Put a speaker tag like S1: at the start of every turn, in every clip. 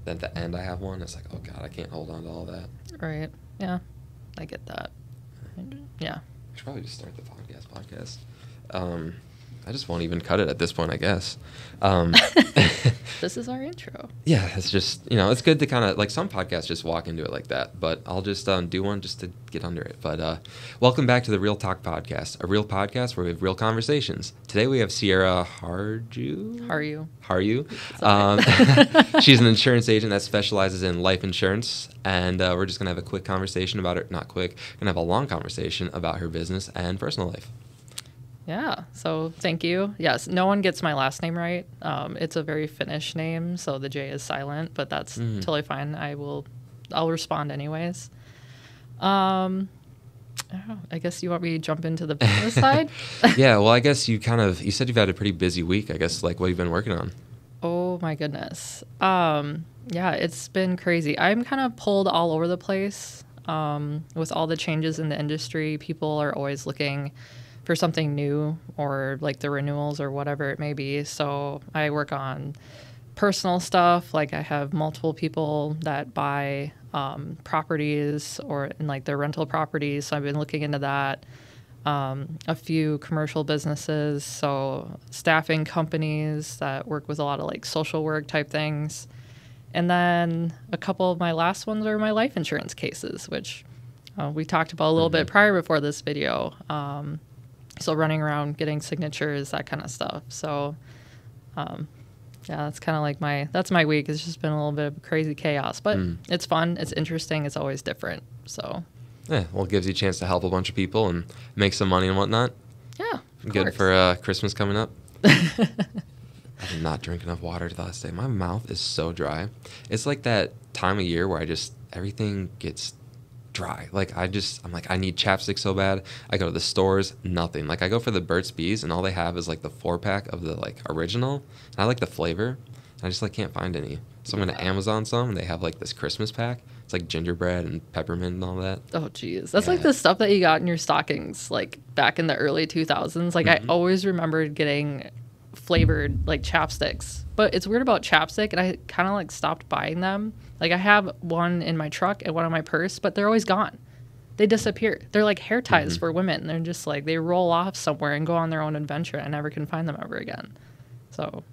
S1: then at the end I have one. It's like, oh God, I can't hold on to all that.
S2: Right. Yeah. I get that. Yeah.
S1: I should probably just start the podcast. I just won't even cut it at this point, I guess.
S2: This is our intro.
S1: Yeah, it's just, it's good to kind of, like, some podcasts just walk into it like that, but I'll just do one just to get under it. But welcome back to the Real Talk Podcast, a real podcast where we have real conversations. Today we have Sierra Harju.
S2: Harju.
S1: She's an insurance agent that specializes in life insurance, and we're just going to have a quick conversation about it. Not quick, going to have a long conversation about her business and personal life.
S2: Yeah, so thank you. Yes, no one gets my last name right. It's a very Finnish name, so the J is silent, but that's totally fine. I'll respond anyways. I guess you want me to jump into the business side?
S1: Yeah, well, I guess you said you've had a pretty busy week. I guess, like, what you've been working on?
S2: Oh my goodness. Yeah, it's been crazy. I'm kind of pulled all over the place with all the changes in the industry. People are always looking for something new, or like the renewals or whatever it may be. So I work on personal stuff. Like, I have multiple people that buy properties or in like their rental properties. So I've been looking into that. A few commercial businesses, so staffing companies that work with a lot of like social work type things. And then a couple of my last ones are my life insurance cases, which we talked about a little bit prior before this video. So running around, getting signatures, that kind of stuff. So, yeah, that's kind of like that's my week. It's just been a little bit of crazy chaos, but it's fun. It's interesting. It's always different. So,
S1: yeah, well, it gives you a chance to help a bunch of people and make some money and whatnot.
S2: Yeah,
S1: good for Christmas coming up. I did not drink enough water the last day. My mouth is so dry. It's like that time of year where everything gets dry. Like, I'm like, I need chapstick so bad. I go to the stores, nothing. Like, I go for the Burt's Bees, and all they have is like the 4-pack of the like original. And I like the flavor. I just like can't find any. So I'm going to Amazon some, and they have like this Christmas pack. It's like gingerbread and peppermint and all that.
S2: Oh, geez. That's like the stuff that you got in your stockings, like back in the early 2000s. Like, I always remembered getting flavored like chapsticks. But it's weird about chapstick, and I kind of like stopped buying them. Like, I have one in my truck and one in my purse, but they're always gone. They disappear. They're like hair ties for women. They're just like, they roll off somewhere and go on their own adventure. I never can find them ever again. So,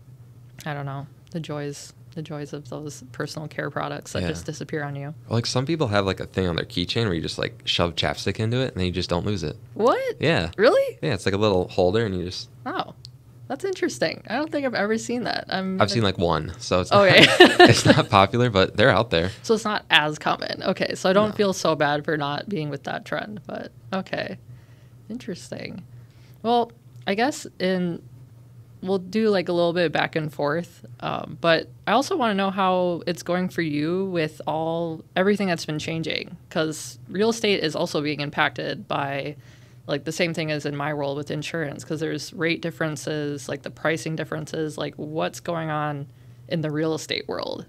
S2: I don't know. The joys of those personal care products that just disappear on you.
S1: Like, some people have like a thing on their keychain where you just like shove chapstick into it and then you just don't lose it.
S2: What?
S1: Yeah.
S2: Really?
S1: Yeah, it's like a little holder and you just...
S2: Oh. That's interesting. I don't think I've ever seen that.
S1: I've seen like one, so it's
S2: it's
S1: not popular, but they're out there.
S2: So it's not as common. Okay, so I don't feel so bad for not being with that trend, but okay. Interesting. Well, I guess we'll do like a little bit back and forth, but I also want to know how it's going for you with everything that's been changing, because real estate is also being impacted by like the same thing as in my world with insurance, because there's rate differences, like the pricing differences, like what's going on in the real estate world.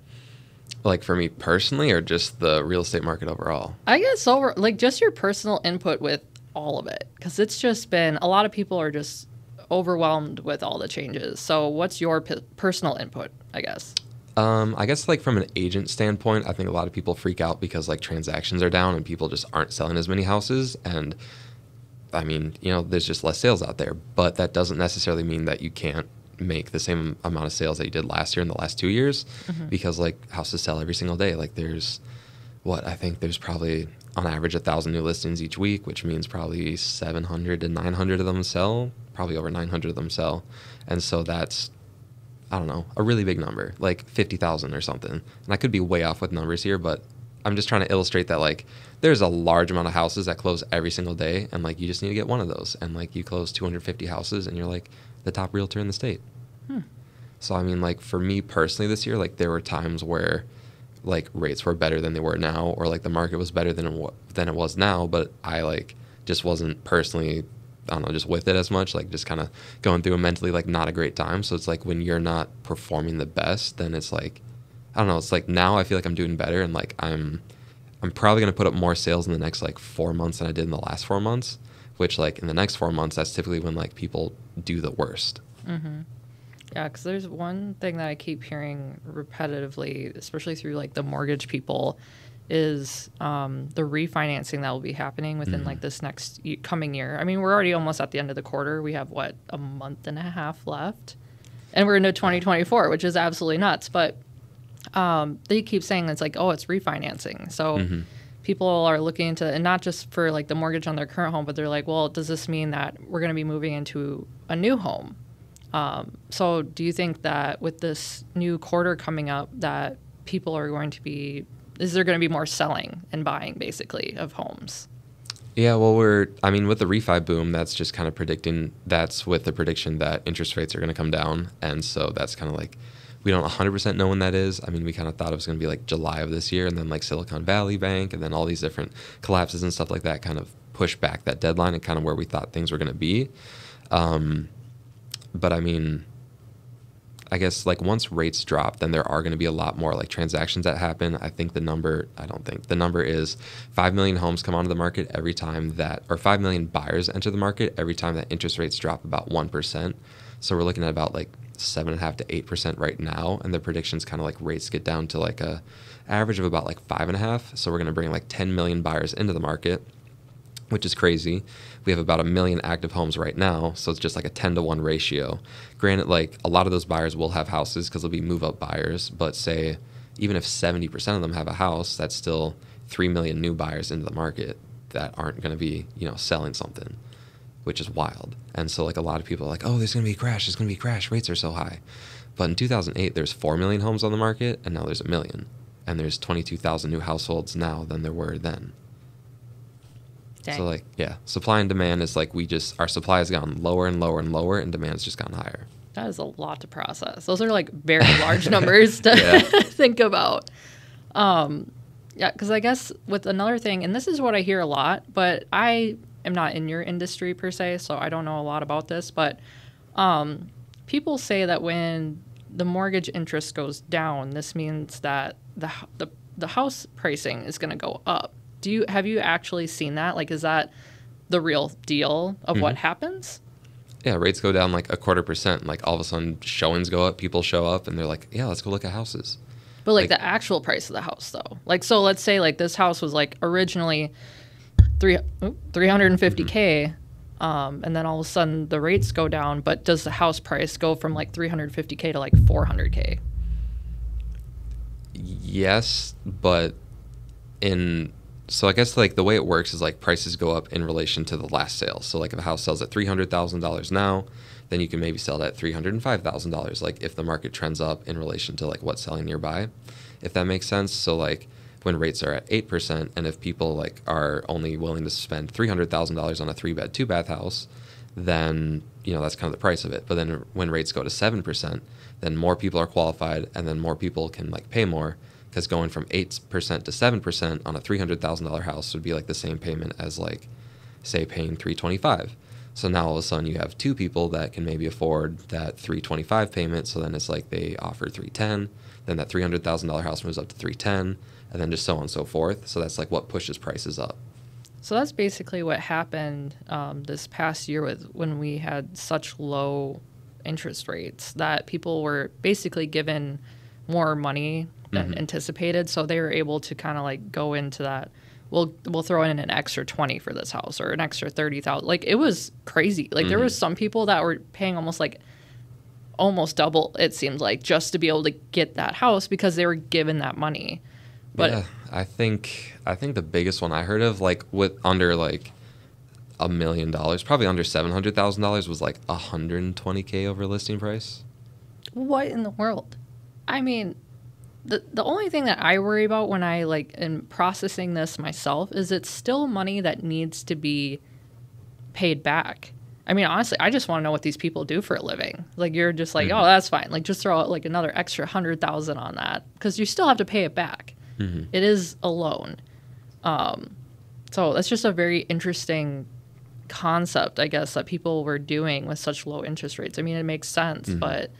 S1: Like, for me personally, or just the real estate market overall?
S2: I guess like just your personal input with all of it, because it's just been, a lot of people are just overwhelmed with all the changes. So what's your personal input, I guess?
S1: I guess like from an agent standpoint, I think a lot of people freak out because like transactions are down and people just aren't selling as many houses. And I mean, there's just less sales out there, but that doesn't necessarily mean that you can't make the same amount of sales that you did last year in the last 2 years, because like houses sell every single day. Like, I think there's probably on average 1,000 new listings each week, which means probably 700 to 900 of them sell, probably over 900 of them sell. And so that's, I don't know, a really big number, like 50,000 or something. And I could be way off with numbers here, but I'm just trying to illustrate that like there's a large amount of houses that close every single day, and like you just need to get one of those, and like you close 250 houses and you're like the top realtor in the state. So I mean, like for me personally this year, like there were times where like rates were better than they were now, or like the market was better than it was now, but I like just wasn't personally, I don't know, just with it as much, like just kind of going through a mentally like not a great time. So it's like when you're not performing the best, then it's like, I don't know, it's like now I feel like I'm doing better, and like I'm probably going to put up more sales in the next like 4 months than I did in the last 4 months, which like in the next 4 months, that's typically when like people do the worst.
S2: Yeah, because there's one thing that I keep hearing repetitively, especially through like the mortgage people, is the refinancing that will be happening within like this next coming year. I mean, we're already almost at the end of the quarter. We have what, a month and a half left, and we're into 2024, which is absolutely nuts. But they keep saying it's like, oh, it's refinancing. So people are looking into, and not just for like the mortgage on their current home, but they're like, well, does this mean that we're going to be moving into a new home? So do you think that with this new quarter coming up that people are going to be, is there going to be more selling and buying basically of homes?
S1: Yeah, well, with the refi boom, that's just kind of that's with the prediction that interest rates are going to come down. And so that's kind of like, we don't 100% know when that is. I mean, we kind of thought it was going to be like July of this year, and then like Silicon Valley Bank and then all these different collapses and stuff like that kind of pushed back that deadline and kind of where we thought things were going to be. But I mean, I guess like once rates drop, then there are going to be a lot more like transactions that happen. I don't think the number is 5 million homes come onto the market every time or 5 million buyers enter the market every time that interest rates drop about 1%. So we're looking at about like 7.5 to 8% right now. And the predictions kind of like rates get down to like a average of about like 5.5. So we're going to bring like 10 million buyers into the market, which is crazy. We have about 1 million active homes right now, so it's just like a 10-to-1 ratio. Granted, like a lot of those buyers will have houses because they'll be move-up buyers, but say even if 70% of them have a house, that's still 3 million new buyers into the market that aren't going to be, selling something, which is wild. And so like a lot of people are like, oh, there's going to be a crash, rates are so high. But in 2008, there's 4 million homes on the market, and now there's 1 million. And there's 22,000 new households now than there were then. Dang. So like, yeah, supply and demand is like our supply has gone lower and lower and lower, and demand has just gone higher.
S2: That is a lot to process. Those are like very large numbers to think about. Yeah, because I guess with another thing, and this is what I hear a lot, but I am not in your industry per se, so I don't know a lot about this, but people say that when the mortgage interest goes down, this means that the house pricing is going to go up. Have you actually seen that? Like, is that the real deal of what happens?
S1: Yeah, rates go down like 0.25%. Like all of a sudden showings go up, people show up, and they're like, yeah, let's go look at houses.
S2: But like the actual price of the house though. Like, so let's say like this house was like originally $350K, and then all of a sudden the rates go down, but does the house price go from like $350K to like $400K?
S1: Yes, but so I guess like the way it works is like prices go up in relation to the last sale. So like if a house sells at $300,000 now, then you can maybe sell it at $305,000. Like if the market trends up in relation to like what's selling nearby, if that makes sense. So like when rates are at 8%, and if people like are only willing to spend $300,000 on a 3-bed, 2-bath house, then that's kind of the price of it. But then when rates go to 7%, then more people are qualified, and then more people can like pay more. Because going from 8% to 7% on a $300,000 house would be like the same payment as like, say, paying $325,000. So now all of a sudden you have two people that can maybe afford that $325,000 payment. So then it's like they offer $310,000, then that $300,000 house moves up to $310,000, and then just so on and so forth. So that's like what pushes prices up.
S2: So that's basically what happened this past year when we had such low interest rates, that people were basically given more money than anticipated, so they were able to kind of like go into that. We'll throw in an extra 20 for this house, or an extra 30,000. Like it was crazy. Like there was some people that were paying almost double. It seemed like, just to be able to get that house because they were given that money. But
S1: yeah, I think the biggest one I heard of, like with under like $1 million, probably under $700,000, was like $120K over listing price.
S2: What in the world? I mean, the only thing that I worry about when I like am processing this myself is it's still money that needs to be paid back. I mean, honestly, I just want to know what these people do for a living. Like, you're just like, oh, that's fine. Like, just throw out like another extra 100,000 on that, because you still have to pay it back. It is a loan. So that's just a very interesting concept, I guess, that people were doing with such low interest rates. I mean, it makes sense, but...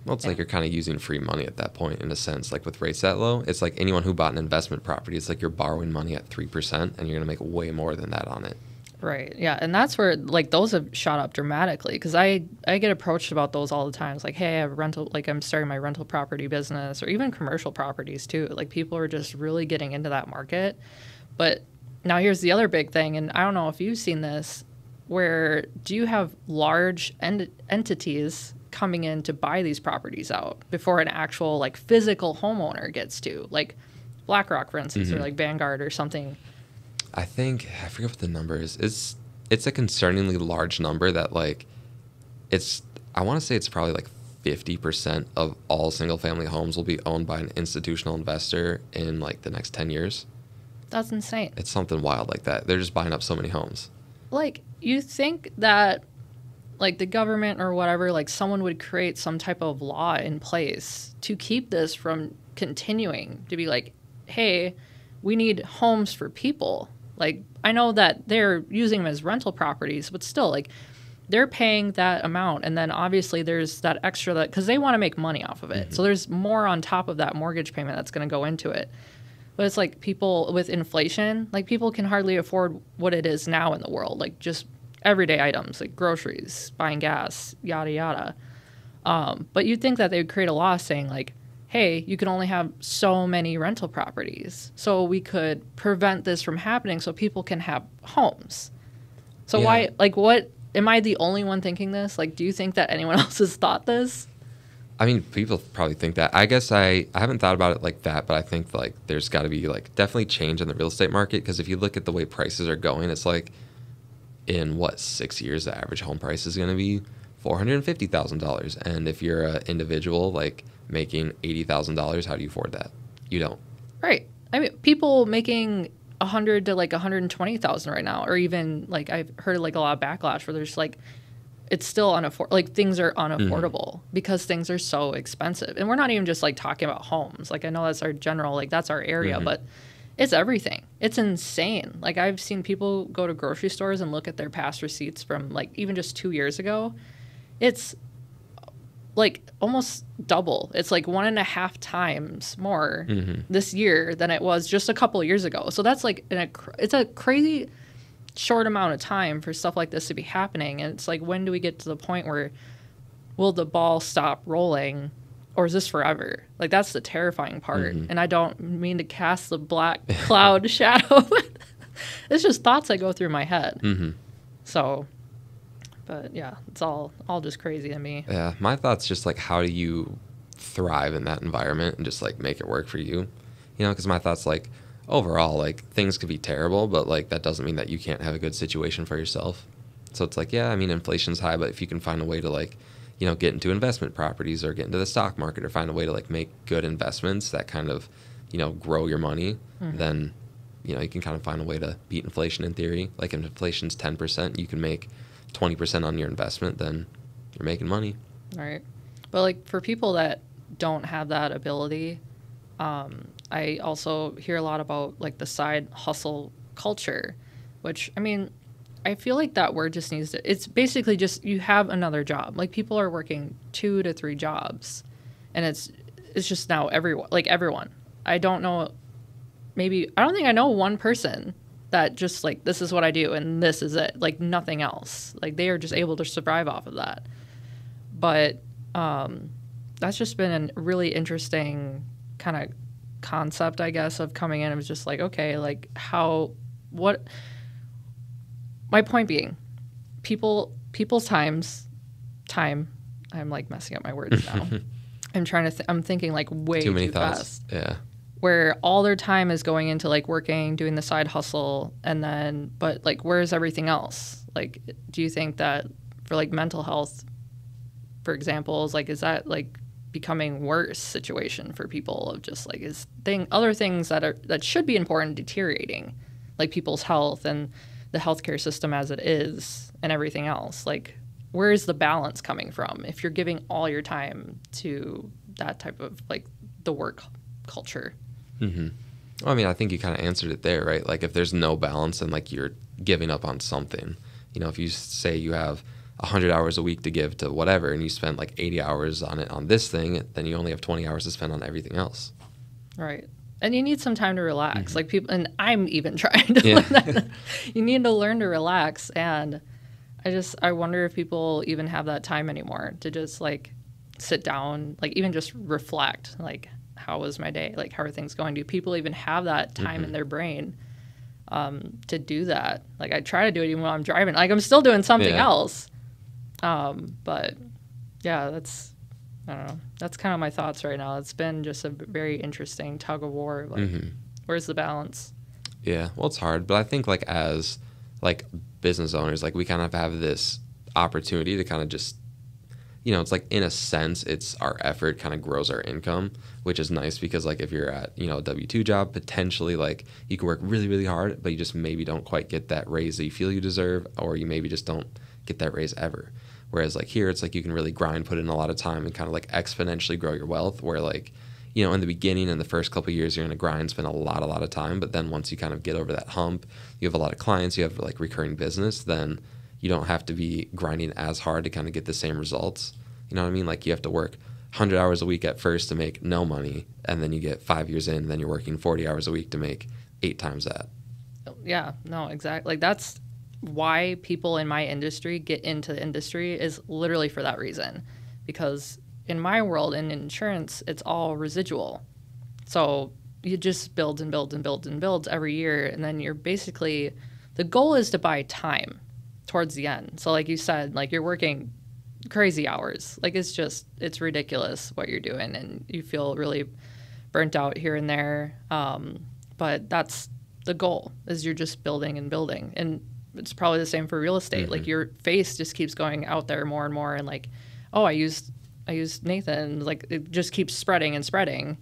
S1: Well, it's like you're kind of using free money at that point, in a sense. Like with rates that low, it's like anyone who bought an investment property, it's like you're borrowing money at 3%, and you're going to make way more than that on it.
S2: Right. Yeah. And that's where like those have shot up dramatically because I get approached about those all the time. It's like, hey, I have a rental, like I'm starting my rental property business or even commercial properties too. Like people are just really getting into that market. But now here's the other big thing. And I don't know if you've seen this, where do you have large entities coming in to buy these properties out before an actual like physical homeowner gets to, like BlackRock, for instance, or like Vanguard or something?
S1: I forget what the number is. It's a concerningly large number that like I want to say it's probably like 50% of all single family homes will be owned by an institutional investor in like the next 10 years.
S2: That's insane.
S1: It's something wild like that. They're just buying up so many homes.
S2: Like you think that like the government or whatever, like someone would create some type of law in place to keep this from continuing to be like, hey, we need homes for people. Like, I know that they're using them as rental properties, but still, like, they're paying that amount. And then obviously there's that extra that, because they want to make money off of it. So there's more on top of that mortgage payment that's going to go into it. But it's like people with inflation, like people can hardly afford what it is now in the world, like just everyday items like groceries, buying gas, yada, yada. But you'd think that they would create a law saying like, hey, you can only have so many rental properties. So we could prevent this from happening so people can have homes. So why, like, what, am I the only one thinking this? Like, do you think that anyone else has thought this?
S1: I mean, people probably think that. I guess I haven't thought about it like that, but I think like there's got to be like definitely change in the real estate market because if you look at the way prices are going, it's like in 6 years, the average home price is going to be $450,000. And if you're an individual, like, making $80,000, how do you afford that? You don't.
S2: Right. I mean, people making 100 to like 120,000 right now, or even like I've heard like a lot of backlash where there's like it's still like things are unaffordable because things are so expensive. And we're not even just like talking about homes. Like I know that's our general, like that's our area, but it's everything. It's insane. Like I've seen people go to grocery stores and look at their past receipts from like even just 2 years ago. It's like almost double. It's like 1.5 times more this year than it was just a couple of years ago. So that's like it's a crazy short amount of time for stuff like this to be happening. And it's like, when do we get to the point where will the ball stop rolling, or is this forever? Like that's the terrifying part. And I don't mean to cast the black cloud shadow. It's just thoughts that go through my head. So. But yeah, it's all just crazy to me.
S1: Yeah, my thoughts just like how do you thrive in that environment and just like make it work for you, you know? Because my thoughts like overall like things could be terrible, but like that doesn't mean that you can't have a good situation for yourself. So it's like yeah, I mean inflation's high, but if you can find a way to like you know get into investment properties or get into the stock market or find a way to like make good investments that kind of you know grow your money, then you know you can kind of find a way to beat inflation in theory. Like if inflation's 10%, you can make 20% on your investment, then you're making money.
S2: Right. But like for people that don't have that ability, I also hear a lot about like the side hustle culture, which I mean, I feel like that word just needs to, it's basically just you have another job. Like people are working 2 to 3 jobs and it's just now everyone. I don't think I know one person that just like this is what I do and this is it, like nothing else. Like they are just able to survive off of that. But that's just been a really interesting kind of concept, I guess, of coming in. It was just like, okay, like what my point being, people's time, I'm like messing up my words now. I'm thinking like way too fast.
S1: Yeah.
S2: Where all their time is going into like working, doing the side hustle, and then, but like, where's everything else? Like, do you think that for like mental health, for example, is that like becoming worse situation for people of just like other things that should be important deteriorating, like people's health and the healthcare system as it is and everything else? Like, where is the balance coming from if you're giving all your time to that type of like the work culture?
S1: Well, I mean, I think you kind of answered it there, right? Like if there's no balance and like you're giving up on something, you know, if you say you have 100 hours a week to give to whatever and you spend like 80 hours on it on this thing, then you only have 20 hours to spend on everything else.
S2: Right. And you need some time to relax. Like people, and I'm even trying to
S1: Yeah.
S2: learn that. You need to learn to relax. And I wonder if people even have that time anymore to just like sit down, like even just reflect, like how was my day? Like how are things going? Do people even have that time in their brain to do that? Like I try to do it even while I'm driving. Like I'm still doing something else. But yeah, I don't know. That's kind of my thoughts right now. It's been just a very interesting tug of war. Like, where's the balance?
S1: Yeah, well, it's hard, but I think like as like business owners, like we kind of have this opportunity to kind of just, you know, it's like in a sense, it's our effort kind of grows our income, which is nice because like if you're at, you know, a W-2 job, potentially like you can work really, really hard, but you just maybe don't quite get that raise that you feel you deserve, or you maybe just don't get that raise ever. Whereas like here, it's like you can really grind, put in a lot of time and kind of like exponentially grow your wealth, where like, you know, in the beginning, in the first couple of years, you're going to grind, spend a lot of time. But then once you kind of get over that hump, you have a lot of clients, you have like recurring business, then you don't have to be grinding as hard to kind of get the same results. You know what I mean? Like you have to work 100 hours a week at first to make no money. And then you get 5 years in, and then you're working 40 hours a week to make 8 times that.
S2: Yeah, no, exactly. Like that's why people in my industry get into the industry, is literally for that reason. Because in my world, in insurance, it's all residual. So you just build and build and build and build every year. And then you're basically, the goal is to buy time towards the end. So like you said, like you're working crazy hours. Like it's ridiculous what you're doing. And you feel really burnt out here and there. But that's the goal, is you're just building and building. And it's probably the same for real estate. Like your face just keeps going out there more and more. And like, oh, I used Nathan. Like it just keeps spreading and spreading.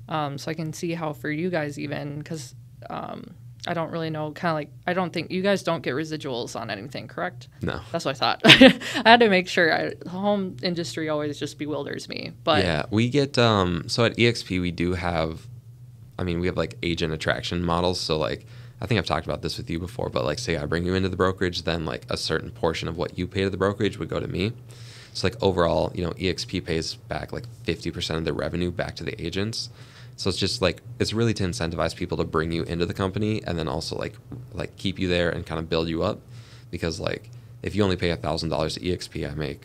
S2: So I can see how for you guys even, because I don't really know, kind of like, I don't think you guys don't get residuals on anything, correct?
S1: No.
S2: That's what I thought. I had to make sure. The home industry always just bewilders me. But
S1: yeah, we get, so at EXP, we do have, I mean, we have like agent attraction models. So like, I think I've talked about this with you before, but like say I bring you into the brokerage, then like a certain portion of what you pay to the brokerage would go to me. So like overall, you know, EXP pays back like 50% of their revenue back to the agents. So it's just like, it's really to incentivize people to bring you into the company, and then also like keep you there and kind of build you up. Because like if you only pay $1,000 to EXP, I make,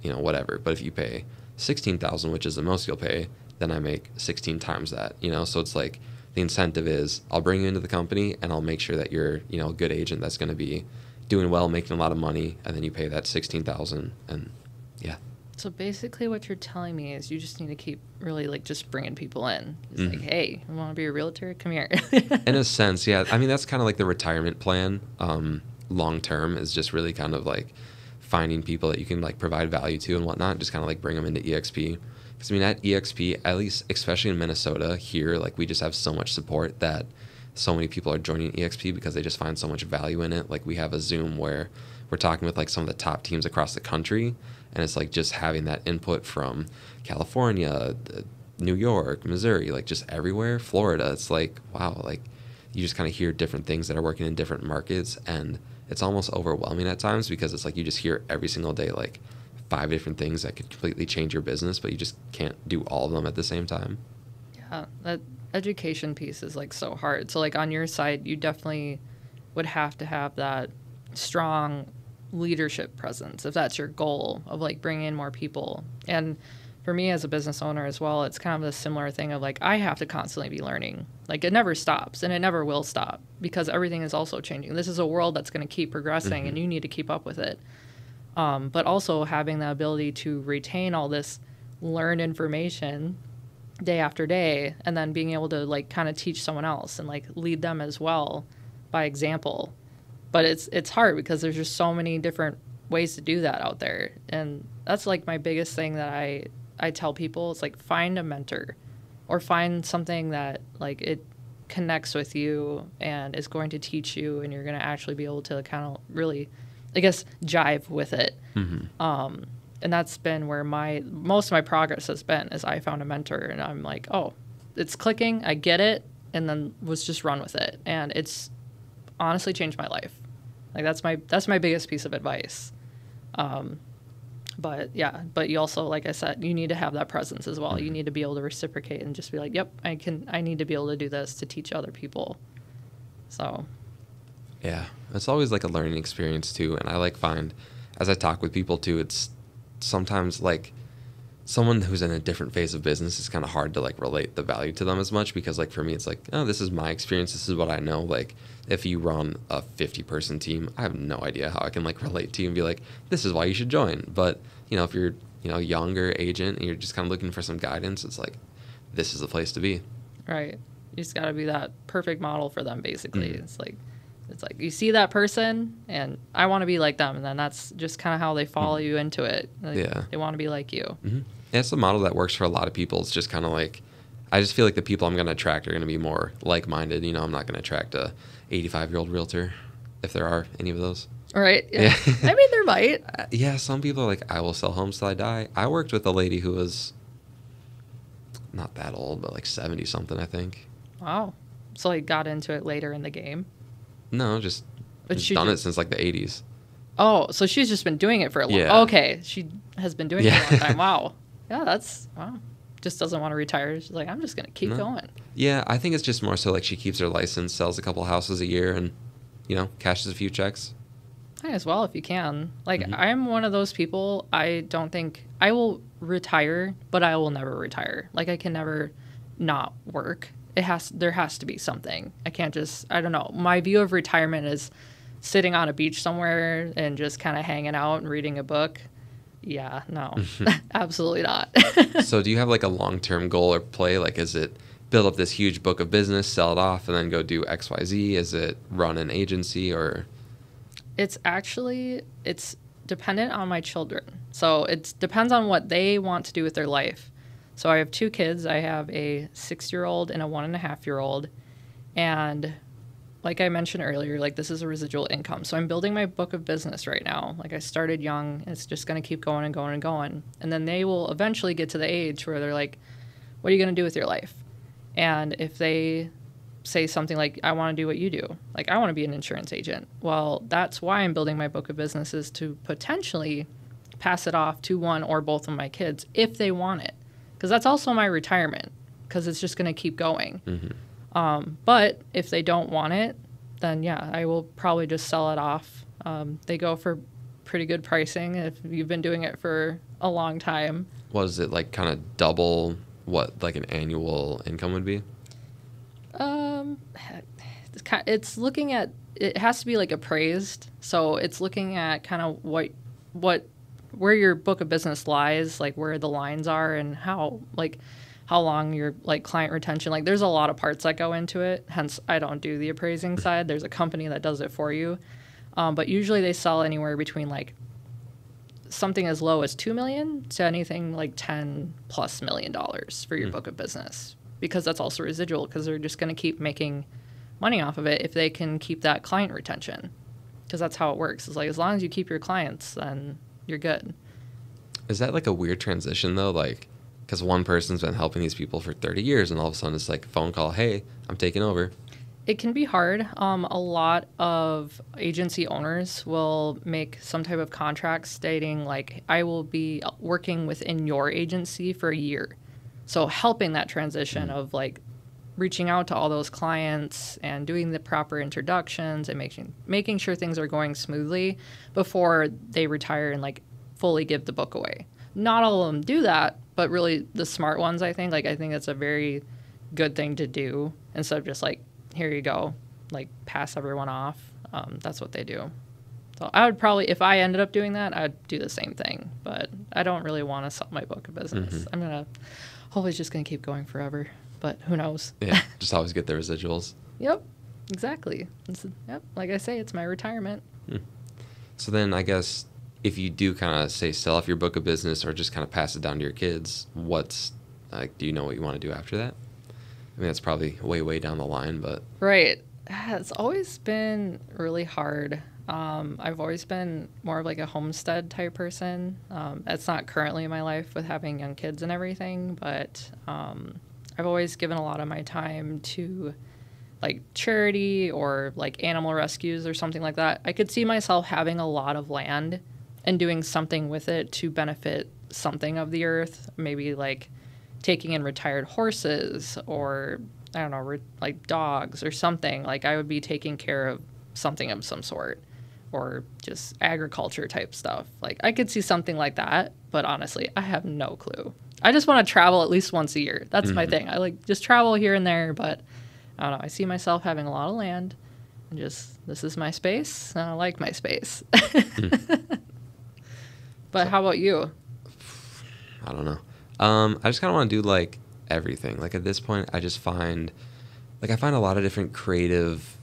S1: you know, whatever. But if you pay $16,000, which is the most you'll pay, then I make 16 times that, you know? So it's like, the incentive is I'll bring you into the company and I'll make sure that you're, you know, a good agent that's going to be doing well, making a lot of money, and then you pay that $16,000, and yeah.
S2: So basically what you're telling me is you just need to keep really like just bringing people in. It's like, hey, you want to be a realtor? Come here.
S1: In a sense, yeah. I mean, that's kind of like the retirement plan. Long term is just really kind of like finding people that you can like provide value to and whatnot, just kind of like bring them into EXP. Because I mean, at EXP, at least, especially in Minnesota, here, like we just have so much support that so many people are joining EXP because they just find so much value in it. Like we have a Zoom where we're talking with like some of the top teams across the country, and it's like just having that input from California, New York, Missouri, like just everywhere, Florida. It's like, wow, like you just kind of hear different things that are working in different markets, and it's almost overwhelming at times because it's like you just hear every single day like 5 different things that could completely change your business, but you just can't do all of them at the same time.
S2: Yeah, that education piece is like so hard. So like on your side, you definitely would have to have that strong leadership presence if that's your goal of like bringing in more people. And for me as a business owner as well, it's kind of a similar thing of like I have to constantly be learning. Like it never stops, and it never will stop, because everything is also changing. This is a world that's going to keep progressing, and you need to keep up with it. But also having the ability to retain all this learned information day after day, and then being able to like kind of teach someone else and like lead them as well by example. But it's hard because there's just so many different ways to do that out there. And that's like my biggest thing that I tell people. It's like find a mentor or find something that like it connects with you and is going to teach you, and you're going to actually be able to kind of really, I guess, jive with it. And that's been where most of my progress has been, is I found a mentor and I'm like, oh, it's clicking. I get it. And then was just run with it. And it's honestly changed my life. Like that's my biggest piece of advice. But yeah, but you also, like I said, you need to have that presence as well. You need to be able to reciprocate and just be like, yep, I need to be able to do this to teach other people. So
S1: Yeah, it's always like a learning experience too. And I like find as I talk with people too, it's sometimes like someone who's in a different phase of business, it's kind of hard to like relate the value to them as much because like for me, it's like, oh, this is my experience. This is what I know. Like if you run a 50-person team, I have no idea how I can like relate to you and be like, this is why you should join. But if you're, younger agent and you're just kind of looking for some guidance, it's like, this is the place to be.
S2: right, you just got to be that perfect model for them. Basically, it's like you see that person and I want to be like them, and then that's just kind of how they follow you into it. Like,
S1: Yeah,
S2: they want to be like you.
S1: Mm-hmm. Yeah, it's a model that works for a lot of people. It's just kind of like, I just feel like the people I'm going to attract are going to be more like-minded. I'm not going to attract a 85-year-old realtor, if there are any of those.
S2: Right. Yeah. I mean, there might.
S1: Yeah, some people are like, I will sell homes till I die. I worked with a lady who was not that old, but like 70-something, I think.
S2: Wow. So like got into it later in the game.
S1: No, just done it since like the 80s.
S2: Oh, so she's just been doing it for a long time.
S1: Yeah.
S2: Okay. She has been doing it for a long time. Wow. Yeah, wow. Just doesn't want to retire. She's like, I'm just going to keep going.
S1: Yeah, I think it's just more so like she keeps her license, sells a couple houses a year, and, cashes a few checks.
S2: Might as well if you can. Like, I'm one of those people, I don't think I will retire, but I will never retire. Like, I can never not work. There has to be something. I can't just, I don't know. My view of retirement is sitting on a beach somewhere and just kind of hanging out and reading a book. Yeah, no, absolutely not.
S1: So do you have like a long-term goal or play? Like, is it build up this huge book of business, sell it off, and then go do X, Y, Z? Is it run an agency or?
S2: It's dependent on my children. So it depends on what they want to do with their life. So I have 2 kids. I have a 6-year-old and a 1.5-year-old. And like I mentioned earlier, like this is a residual income. So I'm building my book of business right now. Like I started young. It's just going to keep going and going and going. And then they will eventually get to the age where they're like, what are you going to do with your life? And if they say something like, I want to do what you do. Like, I want to be an insurance agent. Well, that's why I'm building my book of business, is to potentially pass it off to one or both of my kids if they want it. Because that's also my retirement, because it's just going to keep going. But if they don't want it, then yeah, I will probably just sell it off. They go for pretty good pricing if you've been doing it for a long time.
S1: Was it like kind of double what like an annual income would be?
S2: It's looking at, it has to be like appraised. So it's looking at kind of where your book of business lies, like where the lines are and how long your like client retention, like there's a lot of parts that go into it. Hence, I don't do the appraising side. There's a company that does it for you. But usually they sell anywhere between like something as low as $2 million to anything like $10+ million for your book of business, because that's also residual, because they're just going to keep making money off of it if they can keep that client retention, because that's how it works. It's like, as long as you keep your clients, then you're good.
S1: Is that like a weird transition though? Like, because one person's been helping these people for 30 years and all of a sudden it's like a phone call, hey, I'm taking over.
S2: It can be hard. A lot of agency owners will make some type of contract stating like, I will be working within your agency for a year. So helping that transition of like reaching out to all those clients and doing the proper introductions and making sure things are going smoothly before they retire and like fully give the book away. Not all of them do that, but really the smart ones, I think that's a very good thing to do, instead of just like, here you go, like pass everyone off. That's what they do. So I would probably, if I ended up doing that, I'd do the same thing, but I don't really want to sell my book of business. I'm always just going to keep going forever, but who knows?
S1: Yeah, just always get the residuals.
S2: Yep, exactly. Yep, like I say, it's my retirement.
S1: So then I guess if you do kind of say sell off your book of business or just kind of pass it down to your kids, what's like, do you know what you want to do after that? I mean, that's probably way, way down the line, but.
S2: Right. It's always been really hard. I've always been more of like a homestead type person. It's not currently in my life with having young kids and everything, but I've always given a lot of my time to like charity or like animal rescues or something like that. I could see myself having a lot of land and doing something with it to benefit something of the earth, maybe like taking in retired horses or I don't know, like dogs or something. Like I would be taking care of something of some sort or just agriculture type stuff. Like I could see something like that, but honestly, I have no clue. I just want to travel at least once a year. That's my thing. I like just travel here and there, but I don't know. I see myself having a lot of land and just, this is my space. And I like my space. But how about you?
S1: I don't know. I just kind of want to do like everything. Like at this point, I find a lot of different creative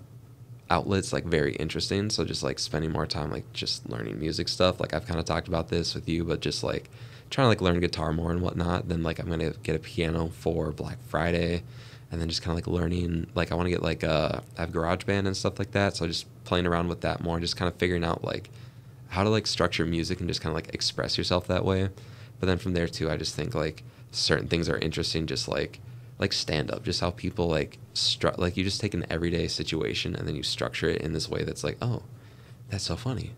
S1: outlets like very interesting. So just like spending more time like just learning music stuff. Like I've kind of talked about this with you, but just like trying to like learn guitar more and whatnot. Then like I'm gonna get a piano for Black Friday, and then just kind of like learning. Like I want to get like I have GarageBand and stuff like that. So just playing around with that more, just kind of figuring out like how to like structure music and just kind of like express yourself that way. But then from there too, I just think like certain things are interesting, just like stand up, just how people like like you just take an everyday situation and then you structure it in this way that's like, oh, that's so funny.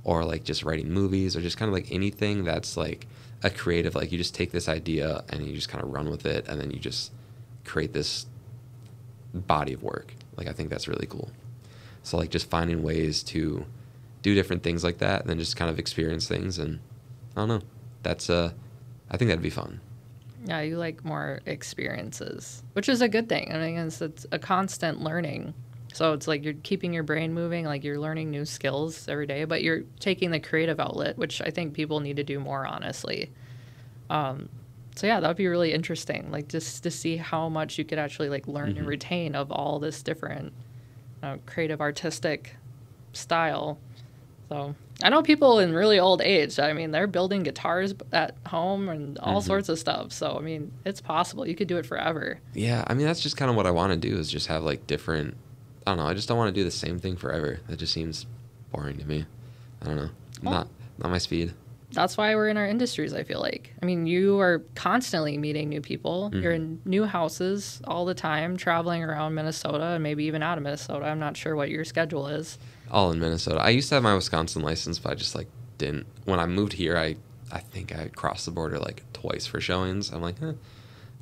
S1: Or like just writing movies or just kind of like anything that's like a creative, like you just take this idea and you just kind of run with it and then you just create this body of work. Like I think that's really cool. So like just finding ways to do different things like that and then just kind of experience things, and I don't know. That's I think that'd be fun.
S2: Yeah, you like more experiences, which is a good thing. I mean, it's a constant learning. So it's like you're keeping your brain moving, like you're learning new skills every day, but you're taking the creative outlet, which I think people need to do more, honestly. So yeah, that would be really interesting, like just to see how much you could actually like learn and retain of all this different creative, artistic style. So I know people in really old age, I mean, they're building guitars at home and all sorts of stuff. So, I mean, it's possible. You could do it forever.
S1: Yeah, I mean, that's just kind of what I want to do is just have, like, different... I don't know. I just don't want to do the same thing forever. That just seems boring to me. I don't know. Well, not my speed.
S2: That's why we're in our industries, I feel like. I mean, you are constantly meeting new people. You're in new houses all the time, traveling around Minnesota and maybe even out of Minnesota. I'm not sure what your schedule is.
S1: All in Minnesota. I used to have my Wisconsin license, but I just like didn't. When I moved here, I think I crossed the border like twice for showings. I'm like,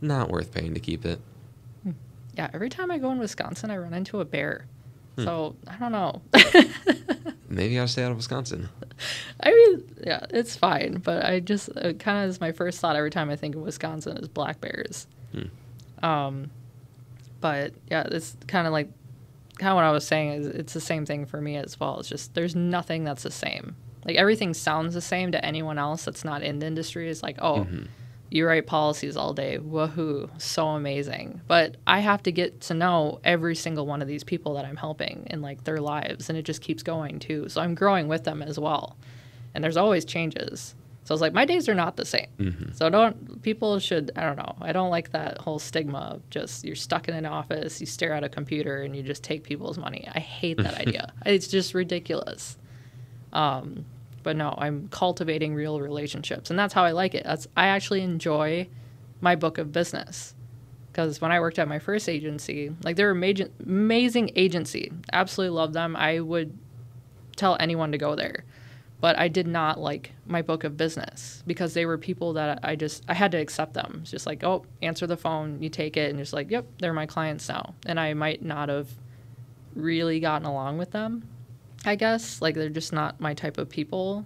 S1: not worth paying to keep it.
S2: Yeah, every time I go in Wisconsin, I run into a bear. So I don't know.
S1: Maybe I'll stay out of Wisconsin.
S2: I mean, yeah, it's fine, but I just it kind of is my first thought every time I think of Wisconsin is black bears. But yeah, it's kind of like what I was saying is it's the same thing for me as well. It's just there's nothing that's the same. Like everything sounds the same to anyone else that's not in the industry. It's like, oh, you write policies all day. Woohoo, so amazing. But I have to get to know every single one of these people that I'm helping in like their lives, and it just keeps going too. So I'm growing with them as well. And there's always changes. So it's like my days are not the same. So people should, I don't know. I don't like that whole stigma of just you're stuck in an office, you stare at a computer, and you just take people's money. I hate that idea. It's just ridiculous. But no, I'm cultivating real relationships, and that's how I like it. I actually enjoy my book of business because when I worked at my first agency, like they were amazing agency. Absolutely love them. I would tell anyone to go there. But I did not like my book of business because they were people that I had to accept them. It's just like, oh, answer the phone, you take it, and you're just like, yep, they're my clients now. And I might not have really gotten along with them, I guess. Like, they're just not my type of people.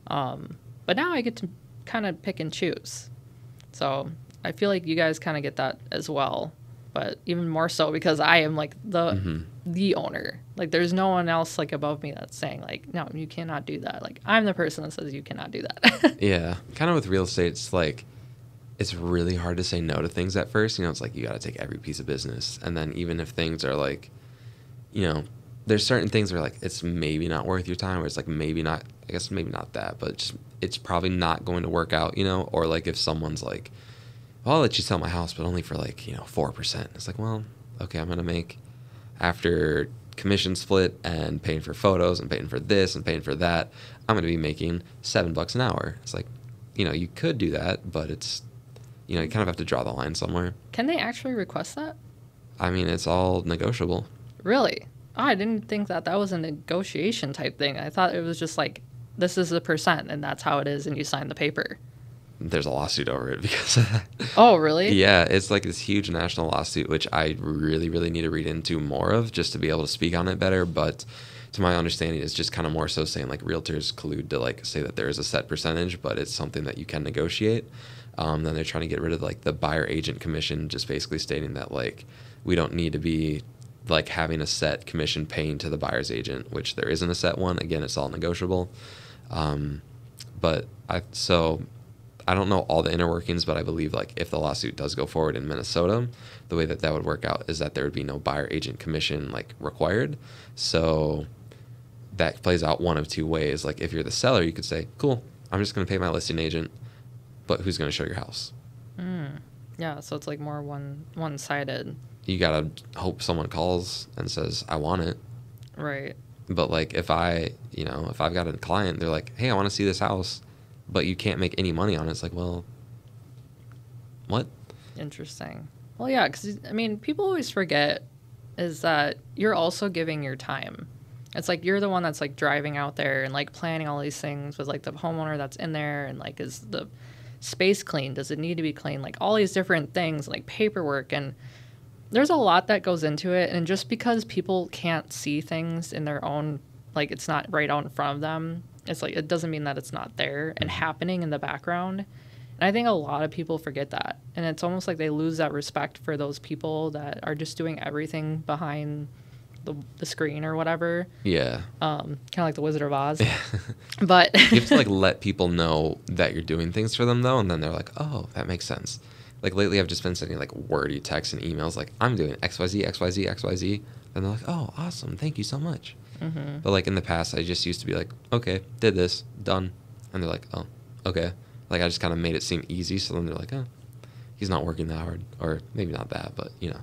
S2: But now I get to kind of pick and choose. So I feel like you guys kind of get that as well. But even more so because I am like the owner. Like there's no one else like above me that's saying like, no, you cannot do that. Like I'm the person that says you cannot do that.
S1: Yeah. Kind of with real estate, it's like, it's really hard to say no to things at first. You know, it's like you got to take every piece of business. And then even if things are like, you know, there's certain things where like it's maybe not worth your time, or it's like maybe not, I guess maybe not that, but just it's probably not going to work out, you know? Or like if someone's like, well, I'll let you sell my house, but only for like, 4%. It's like, well, okay, I'm going to make, after commission split and paying for photos and paying for this and paying for that, I'm going to be making $7 an hour. It's like, you could do that, but it's, you kind of have to draw the line somewhere.
S2: Can they actually request that?
S1: I mean, it's all negotiable.
S2: Really? Oh, I didn't think that was a negotiation type thing. I thought it was just like this is the percent, and that's how it is, and you sign the paper.
S1: There's a lawsuit over it because of that.
S2: Oh, really?
S1: Yeah, it's like this huge national lawsuit, which I really, really need to read into more of just to be able to speak on it better. But to my understanding, it's just kind of more so saying like realtors collude to like say that there is a set percentage, but it's something that you can negotiate. Then they're trying to get rid of like the buyer agent commission, just basically stating that like we don't need to be like having a set commission paying to the buyer's agent, which there isn't a set one. Again, it's all negotiable. But I don't know all the inner workings, but I believe like if the lawsuit does go forward in Minnesota, the way that that would work out is that there would be no buyer agent commission like required. So that plays out one of two ways. Like if you're the seller, you could say, cool, I'm just going to pay my listing agent, but who's going to show your house?
S2: Yeah, so it's like more one-sided.
S1: You got to hope someone calls and says, I want it.
S2: Right.
S1: But like if I've got a client, they're like, hey, I want to see this house, but you can't make any money on it. It's like, well, what?
S2: Interesting. Well, yeah, because, I mean, people always forget is that you're also giving your time. It's like you're the one that's, like, driving out there and, like, planning all these things with, like, the homeowner that's in there and, like, is the space clean? Does it need to be clean? Like, all these different things, like paperwork. And there's a lot that goes into it. And just because people can't see things in their own, like, it's not right out in front of them, it's like it doesn't mean that it's not there and happening in the background. And I think a lot of people forget that. And it's almost like they lose that respect for those people that are just doing everything behind the screen or whatever.
S1: Yeah.
S2: Kind of like the Wizard of Oz. But
S1: you have to like let people know that you're doing things for them though, and then they're like, oh, that makes sense. Like lately I've just been sending like wordy texts and emails like, I'm doing XYZ, XYZ, XYZ. And they're like, oh, awesome. Thank you so much. Mm-hmm. But like in the past, I just used to be like, okay, did this, done. And they're like, oh, okay. Like I just kind of made it seem easy. So then they're like, oh, he's not working that hard. Or maybe not that, but you know.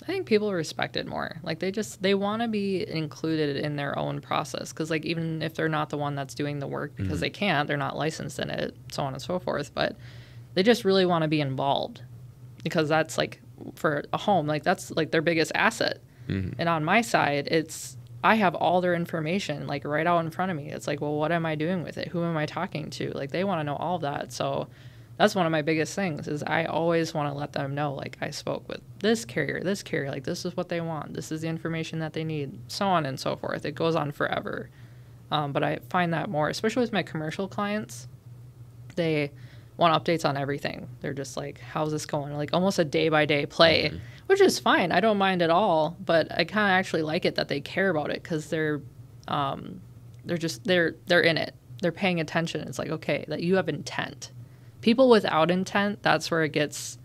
S2: I think people respect it more. Like they want to be included in their own process. Because like even if they're not the one that's doing the work because they can't, they're not licensed in it, so on and so forth. But they just really want to be involved because that's like for a home, like that's like their biggest asset. Mm-hmm. And on my side, I have all their information like right out in front of me. It's like, well, what am I doing with it? Who am I talking to? Like they want to know all of that. So that's one of my biggest things is I always want to let them know, like I spoke with this carrier, like this is what they want. This is the information that they need, so on and so forth. It goes on forever. But I find that more, especially with my commercial clients, they want updates on everything. They're just like, how's this going? Like almost a day-by-day play, which is fine. I don't mind at all. But I kind of actually like it that they care about it because they're in it. They're paying attention. It's like, okay, that you have intent. People without intent, that's where it gets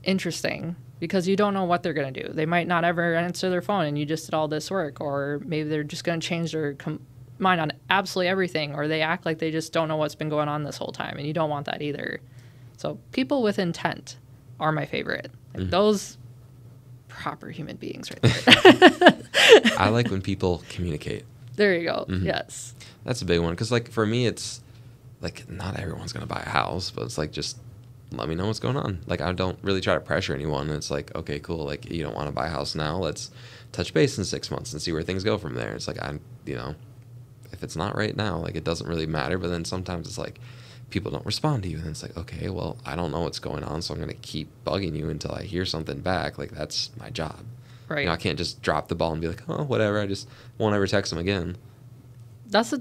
S2: interesting because you don't know what they're going to do. They might not ever answer their phone and you just did all this work, or maybe they're just going to change their mind on absolutely everything, or they act like they just don't know what's been going on this whole time, and you don't want that either. So people with intent are my favorite. Like those proper human beings right there.
S1: I like when people communicate.
S2: There you go. Mm-hmm. Yes.
S1: That's a big one because like for me it's like not everyone's going to buy a house, but it's like just let me know what's going on. Like I don't really try to pressure anyone. It's like, okay, cool. Like you don't want to buy a house now. Let's touch base in 6 months and see where things go from there. It's like if it's not right now, like it doesn't really matter. But then sometimes it's like people don't respond to you, and it's like, okay, well, I don't know what's going on, so I'm going to keep bugging you until I hear something back. Like that's my job.
S2: Right.
S1: I can't just drop the ball and be like, oh, whatever. I just won't ever text them again.
S2: That's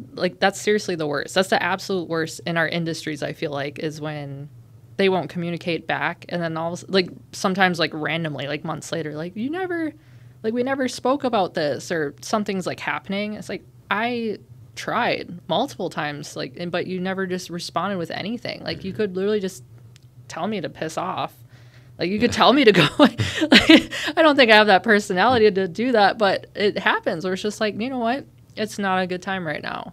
S2: seriously the worst. That's the absolute worst in our industries. I feel like is when they won't communicate back, and then like sometimes like randomly, like months later, like we never spoke about this, or something's like happening. It's like I tried multiple times, but you never just responded with anything. Like you could literally just tell me to piss off. Like you could tell me to go. Like, I don't think I have that personality to do that, but it happens. Where it's just like, you know what? It's not a good time right now.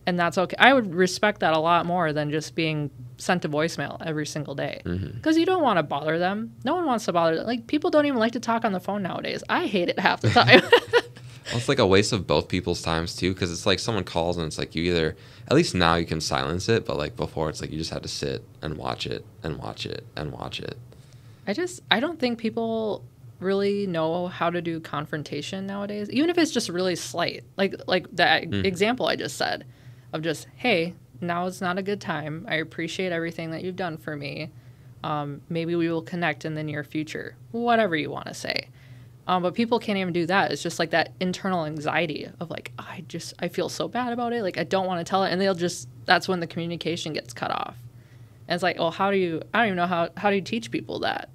S2: And that's okay. I would respect that a lot more than just being sent to voicemail every single day. Because you don't want to bother them. No one wants to bother them. Like, people don't even like to talk on the phone nowadays. I hate it half the time.
S1: Well, it's like a waste of both people's times, too, because it's like someone calls and it's like you either, at least now you can silence it, but like before it's like you just had to sit and watch it and watch it and watch it.
S2: I don't think people really know how to do confrontation nowadays, even if it's just really slight, like that example I just said. of just, hey, now is not a good time. I appreciate everything that you've done for me. Maybe we will connect in the near future, whatever you want to say. But people can't even do that. It's just like that internal anxiety of like, I feel so bad about it. Like, I don't want to tell it. And that's when the communication gets cut off. And it's like, well, I don't even know how do you teach people that?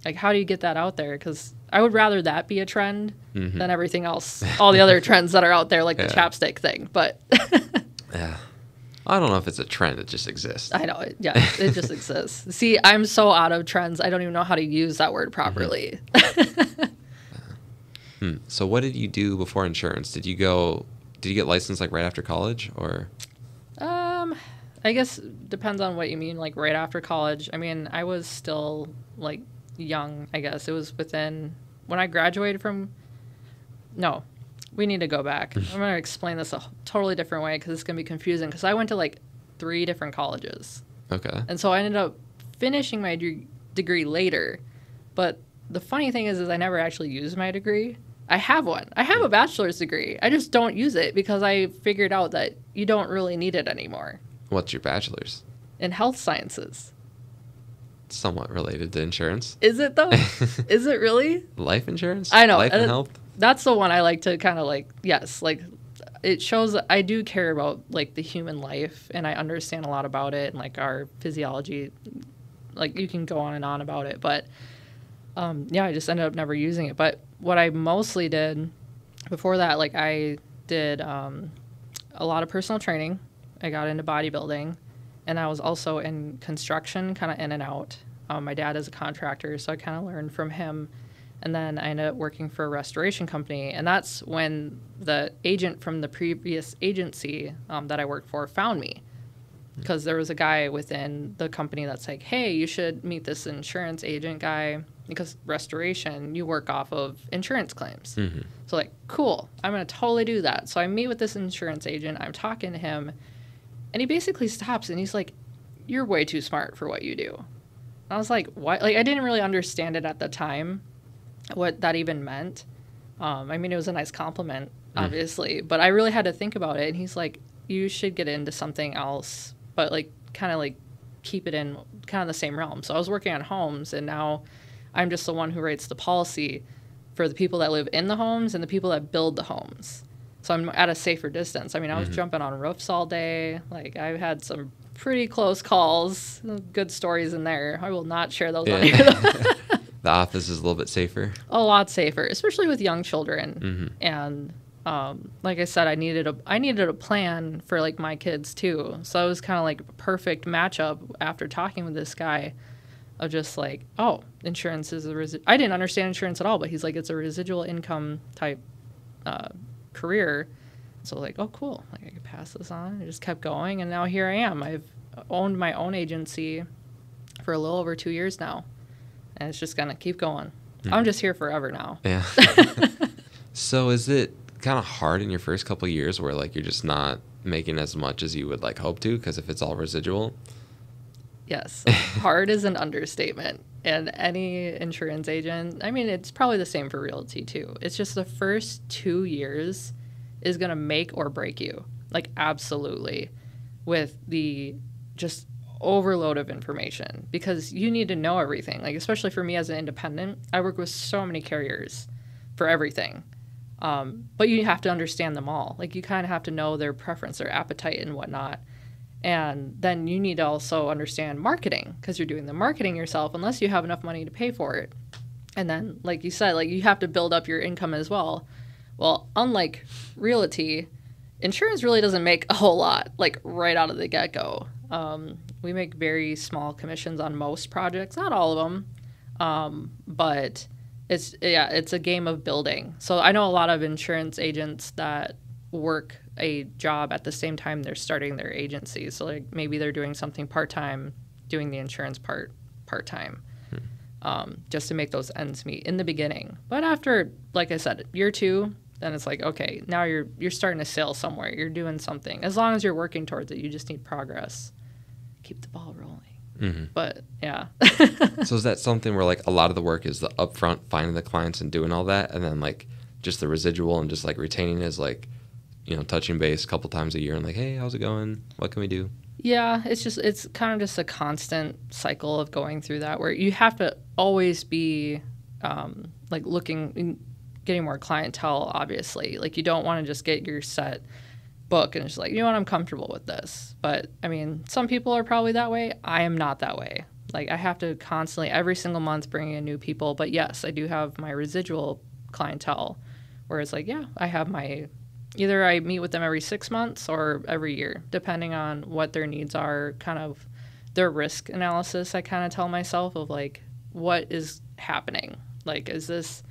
S2: Like, how do you get that out there? Because I would rather that be a trend than everything else, all the other trends that are out there, like the chapstick thing. But
S1: yeah. I don't know if it's a trend. It just exists.
S2: I know. Yeah, it just exists. See, I'm so out of trends. I don't even know how to use that word properly.
S1: So what did you do before insurance? Did you get licensed like right after college or?
S2: I guess depends on what you mean, like right after college. I mean, I was still like young, I guess. It was when I graduated from, no, we need to go back. I'm going to explain this a totally different way because it's going to be confusing because I went to like 3 different colleges.
S1: Okay.
S2: And so I ended up finishing my degree later. But the funny thing is I never actually used my degree. I have one. I have a bachelor's degree. I just don't use it because I figured out that you don't really need it anymore.
S1: What's your bachelor's?
S2: In health sciences.
S1: Somewhat related to insurance.
S2: Is it though? Is it really?
S1: Life insurance?
S2: I know.
S1: Life and health?
S2: That's the one I like to kind of like, yes, like it shows that I do care about like the human life and I understand a lot about it and like our physiology. Like you can go on and on about it, but I just ended up never using it. But what I mostly did before that, like I did a lot of personal training. I got into bodybuilding, and I was also in construction, kind of in and out. My dad is a contractor, so I kind of learned from him. And then I ended up working for a restoration company, and that's when the agent from the previous agency that I worked for found me. Because there was a guy within the company that's like, hey, you should meet this insurance agent guy because restoration, you work off of insurance claims. Mm-hmm. So like, cool, I'm going to totally do that. So I meet with this insurance agent. I'm talking to him, and he basically stops, and he's like, you're way too smart for what you do. And I was like, what? Like, I didn't really understand it at the time, what that even meant. I mean, it was a nice compliment, obviously, but I really had to think about it. And he's like, you should get into something else, but like kind of like keep it in kind of the same realm. So I was working on homes, and now I'm just the one who writes the policy for the people that live in the homes and the people that build the homes. So I'm at a safer distance. I mean, I was jumping on roofs all day. Like, I've had some pretty close calls, good stories in there. I will not share those on here.
S1: The office is a little bit safer.
S2: A lot safer, especially with young children. And like I said, I needed a plan for like my kids too. So it was kind of like a perfect matchup after talking with this guy of just like, oh, insurance is I didn't understand insurance at all, but he's like, it's a residual income type career. So like, oh, cool. Like I could pass this on. I just kept going, and now here I am. I've owned my own agency for a little over 2 years now, and it's just gonna keep going. I'm just here forever now.
S1: Yeah. So is it kind of hard in your first couple of years where like you're just not making as much as you would like hope to because if it's all residual?
S2: Yes. Hard is an understatement. And any insurance agent, I mean, it's probably the same for realty too. It's just the first 2 years is going to make or break you. Like, absolutely. With the just overload of information because you need to know everything. Like, especially for me as an independent, I work with so many carriers for everything. But you have to understand them all. Like, you kind of have to know their preference, their appetite and whatnot. And then you need to also understand marketing because you're doing the marketing yourself unless you have enough money to pay for it. And then, like you said, like you have to build up your income as well. Well, unlike realty, insurance really doesn't make a whole lot, like right out of the get-go. We make very small commissions on most projects, not all of them, but it's a game of building. So I know a lot of insurance agents that work a job at the same time they're starting their agency. So like maybe they're doing something part-time, doing the insurance part-time, just to make those ends meet in the beginning. But after, like I said, year 2, then it's like, okay, now you're starting to sail somewhere. You're doing something. As long as you're working towards it, you just need progress. Keep the ball rolling. Mm-hmm. But yeah.
S1: So is that something where like a lot of the work is the upfront finding the clients and doing all that, and then like just the residual and just like retaining is like touching base a couple times a year and like, hey, how's it going? What can we do?
S2: Yeah, it's kind of just a constant cycle of going through that where you have to always be like getting more clientele, obviously. Like you don't want to just get your set book and it's like, you know what, I'm comfortable with this. But I mean, some people are probably that way. I am not that way. Like I have to constantly, every single month, bring in new people. But yes, I do have my residual clientele where it's like, yeah, I have either I meet with them every 6 months or every year, depending on what their needs are, kind of their risk analysis. I kind of tell myself of like, what is happening? Like, is this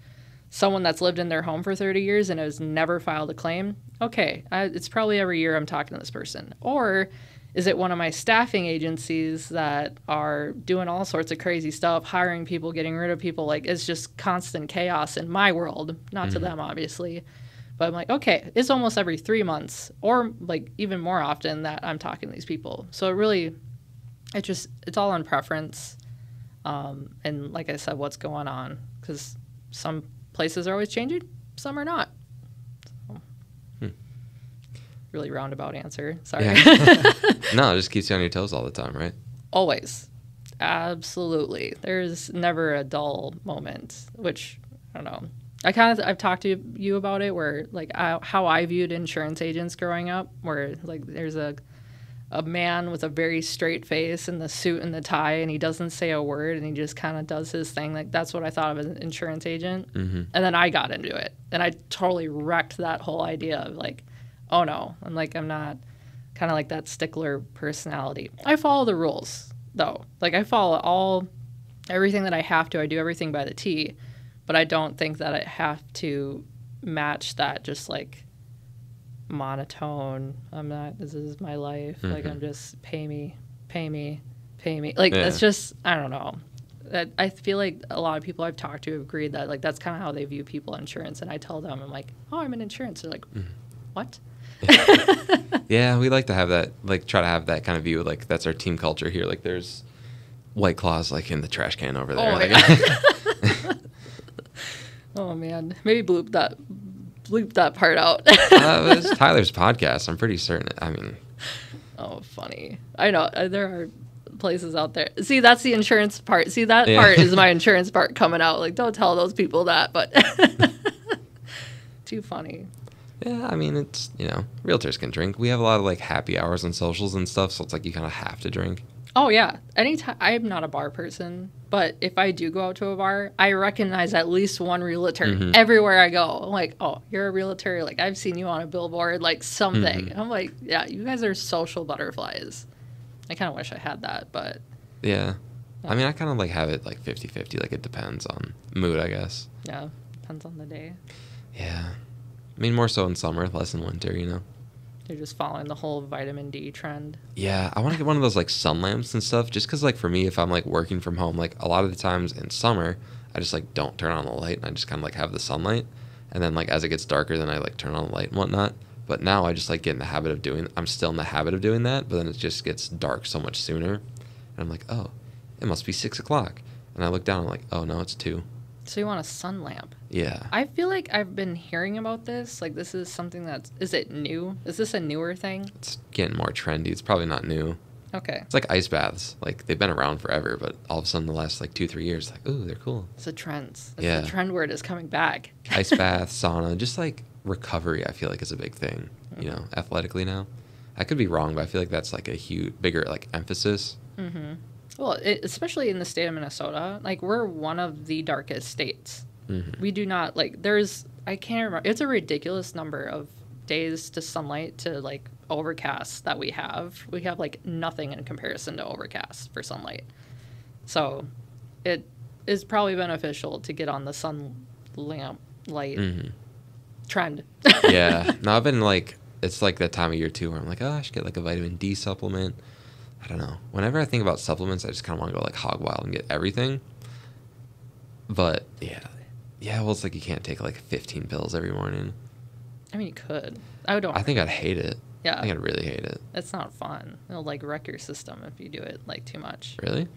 S2: someone that's lived in their home for 30 years and has never filed a claim? Okay, it's probably every year I'm talking to this person. Or is it one of my staffing agencies that are doing all sorts of crazy stuff, hiring people, getting rid of people? Like, it's just constant chaos in my world, not to them, obviously. But I'm like, okay, it's almost every 3 months or like even more often that I'm talking to these people. So it's all on preference. And like I said, what's going on? Because some places are always changing, some are not. So, really roundabout answer. Sorry.
S1: Yeah. No, it just keeps you on your toes all the time, right?
S2: Always. Absolutely. There's never a dull moment, which I don't know. I've talked to you about it where like how I viewed insurance agents growing up, where like there's a man with a very straight face and the suit and the tie and he doesn't say a word and he just kind of does his thing. Like that's what I thought of as an insurance agent. And then I got into it and I totally wrecked that whole idea of like, oh no, I'm not kind of like that stickler personality. I follow the rules though. Like I follow everything that I have to. I do everything by the T. But I don't think that I have to match that just like monotone. This is my life. Like I'm just pay me. Like that's just, I don't know. I feel like a lot of people I've talked to have agreed that like that's kind of how they view people in insurance. And I tell them, I'm like, oh, I'm in insurance. They're like, what?
S1: Yeah, we like to have that, like try to have that kind of view. Like that's our team culture here. Like there's White Claws like in the trash can over there.
S2: Oh,
S1: like,
S2: yeah. Oh man, maybe bleep that part out.
S1: It's Tyler's podcast. I'm pretty certain. I mean,
S2: oh, funny. I know there are places out there. See, that's the insurance part. See, that part is my insurance part coming out. Like, don't tell those people that. But too funny.
S1: Yeah, I mean, it's realtors can drink. We have a lot of like happy hours and socials and stuff, so it's like you kind of have to drink.
S2: Oh yeah, anytime. I'm not a bar person, but if I do go out to a bar, I recognize at least one realtor everywhere I go. I'm like, oh, you're a realtor. Like I've seen you on a billboard, like something. I'm like, yeah, you guys are social butterflies. I kind of wish I had that, but
S1: yeah. I mean, I kind of like have it like 50-50. Like it depends on mood, I guess.
S2: Yeah, depends on the day.
S1: Yeah, I mean more so in summer, less in winter.
S2: They're just following the whole vitamin D trend.
S1: Yeah, I want to get one of those like sun lamps and stuff just because like for me, if I'm like working from home, like a lot of the times in summer, I just like don't turn on the light and I just kind of like have the sunlight. And then like as it gets darker, then I like turn on the light and whatnot. But now I just like get in the habit of I'm still in the habit of doing that, but then it just gets dark so much sooner. And I'm like, oh, it must be 6 o'clock. And I look down and I'm like, oh no, it's 2.
S2: So you want a sun lamp?
S1: Yeah.
S2: I feel like I've been hearing about this. Like this is something is it new? Is this a newer thing?
S1: It's getting more trendy. It's probably not new.
S2: Okay.
S1: It's like ice baths. Like they've been around forever, but all of a sudden the last like 2-3 years, like, ooh, they're cool.
S2: It's a trend.
S1: Yeah.
S2: The trend word is coming back.
S1: Ice bath, sauna, just like recovery, I feel like is a big thing, athletically now. I could be wrong, but I feel like that's like a bigger like emphasis.
S2: Mm-hmm. Well, especially in the state of Minnesota, like we're one of the darkest states. We do not like I can't remember. It's a ridiculous number of days to sunlight to like overcast that we have. We have like nothing in comparison to overcast for sunlight. So it is probably beneficial to get on the sun lamp light trend.
S1: Yeah. No, I've been like, it's like that time of year too where I'm like, oh, I should get like a vitamin D supplement. I don't know. Whenever I think about supplements, I just kind of want to go like hog wild and get everything. But yeah, well, it's like you can't take like 15 pills every morning.
S2: I mean, you could.
S1: I think I'd hate it.
S2: Yeah.
S1: I think I'd really hate it.
S2: It's not fun. It'll like wreck your system if you do it like too much.
S1: Really?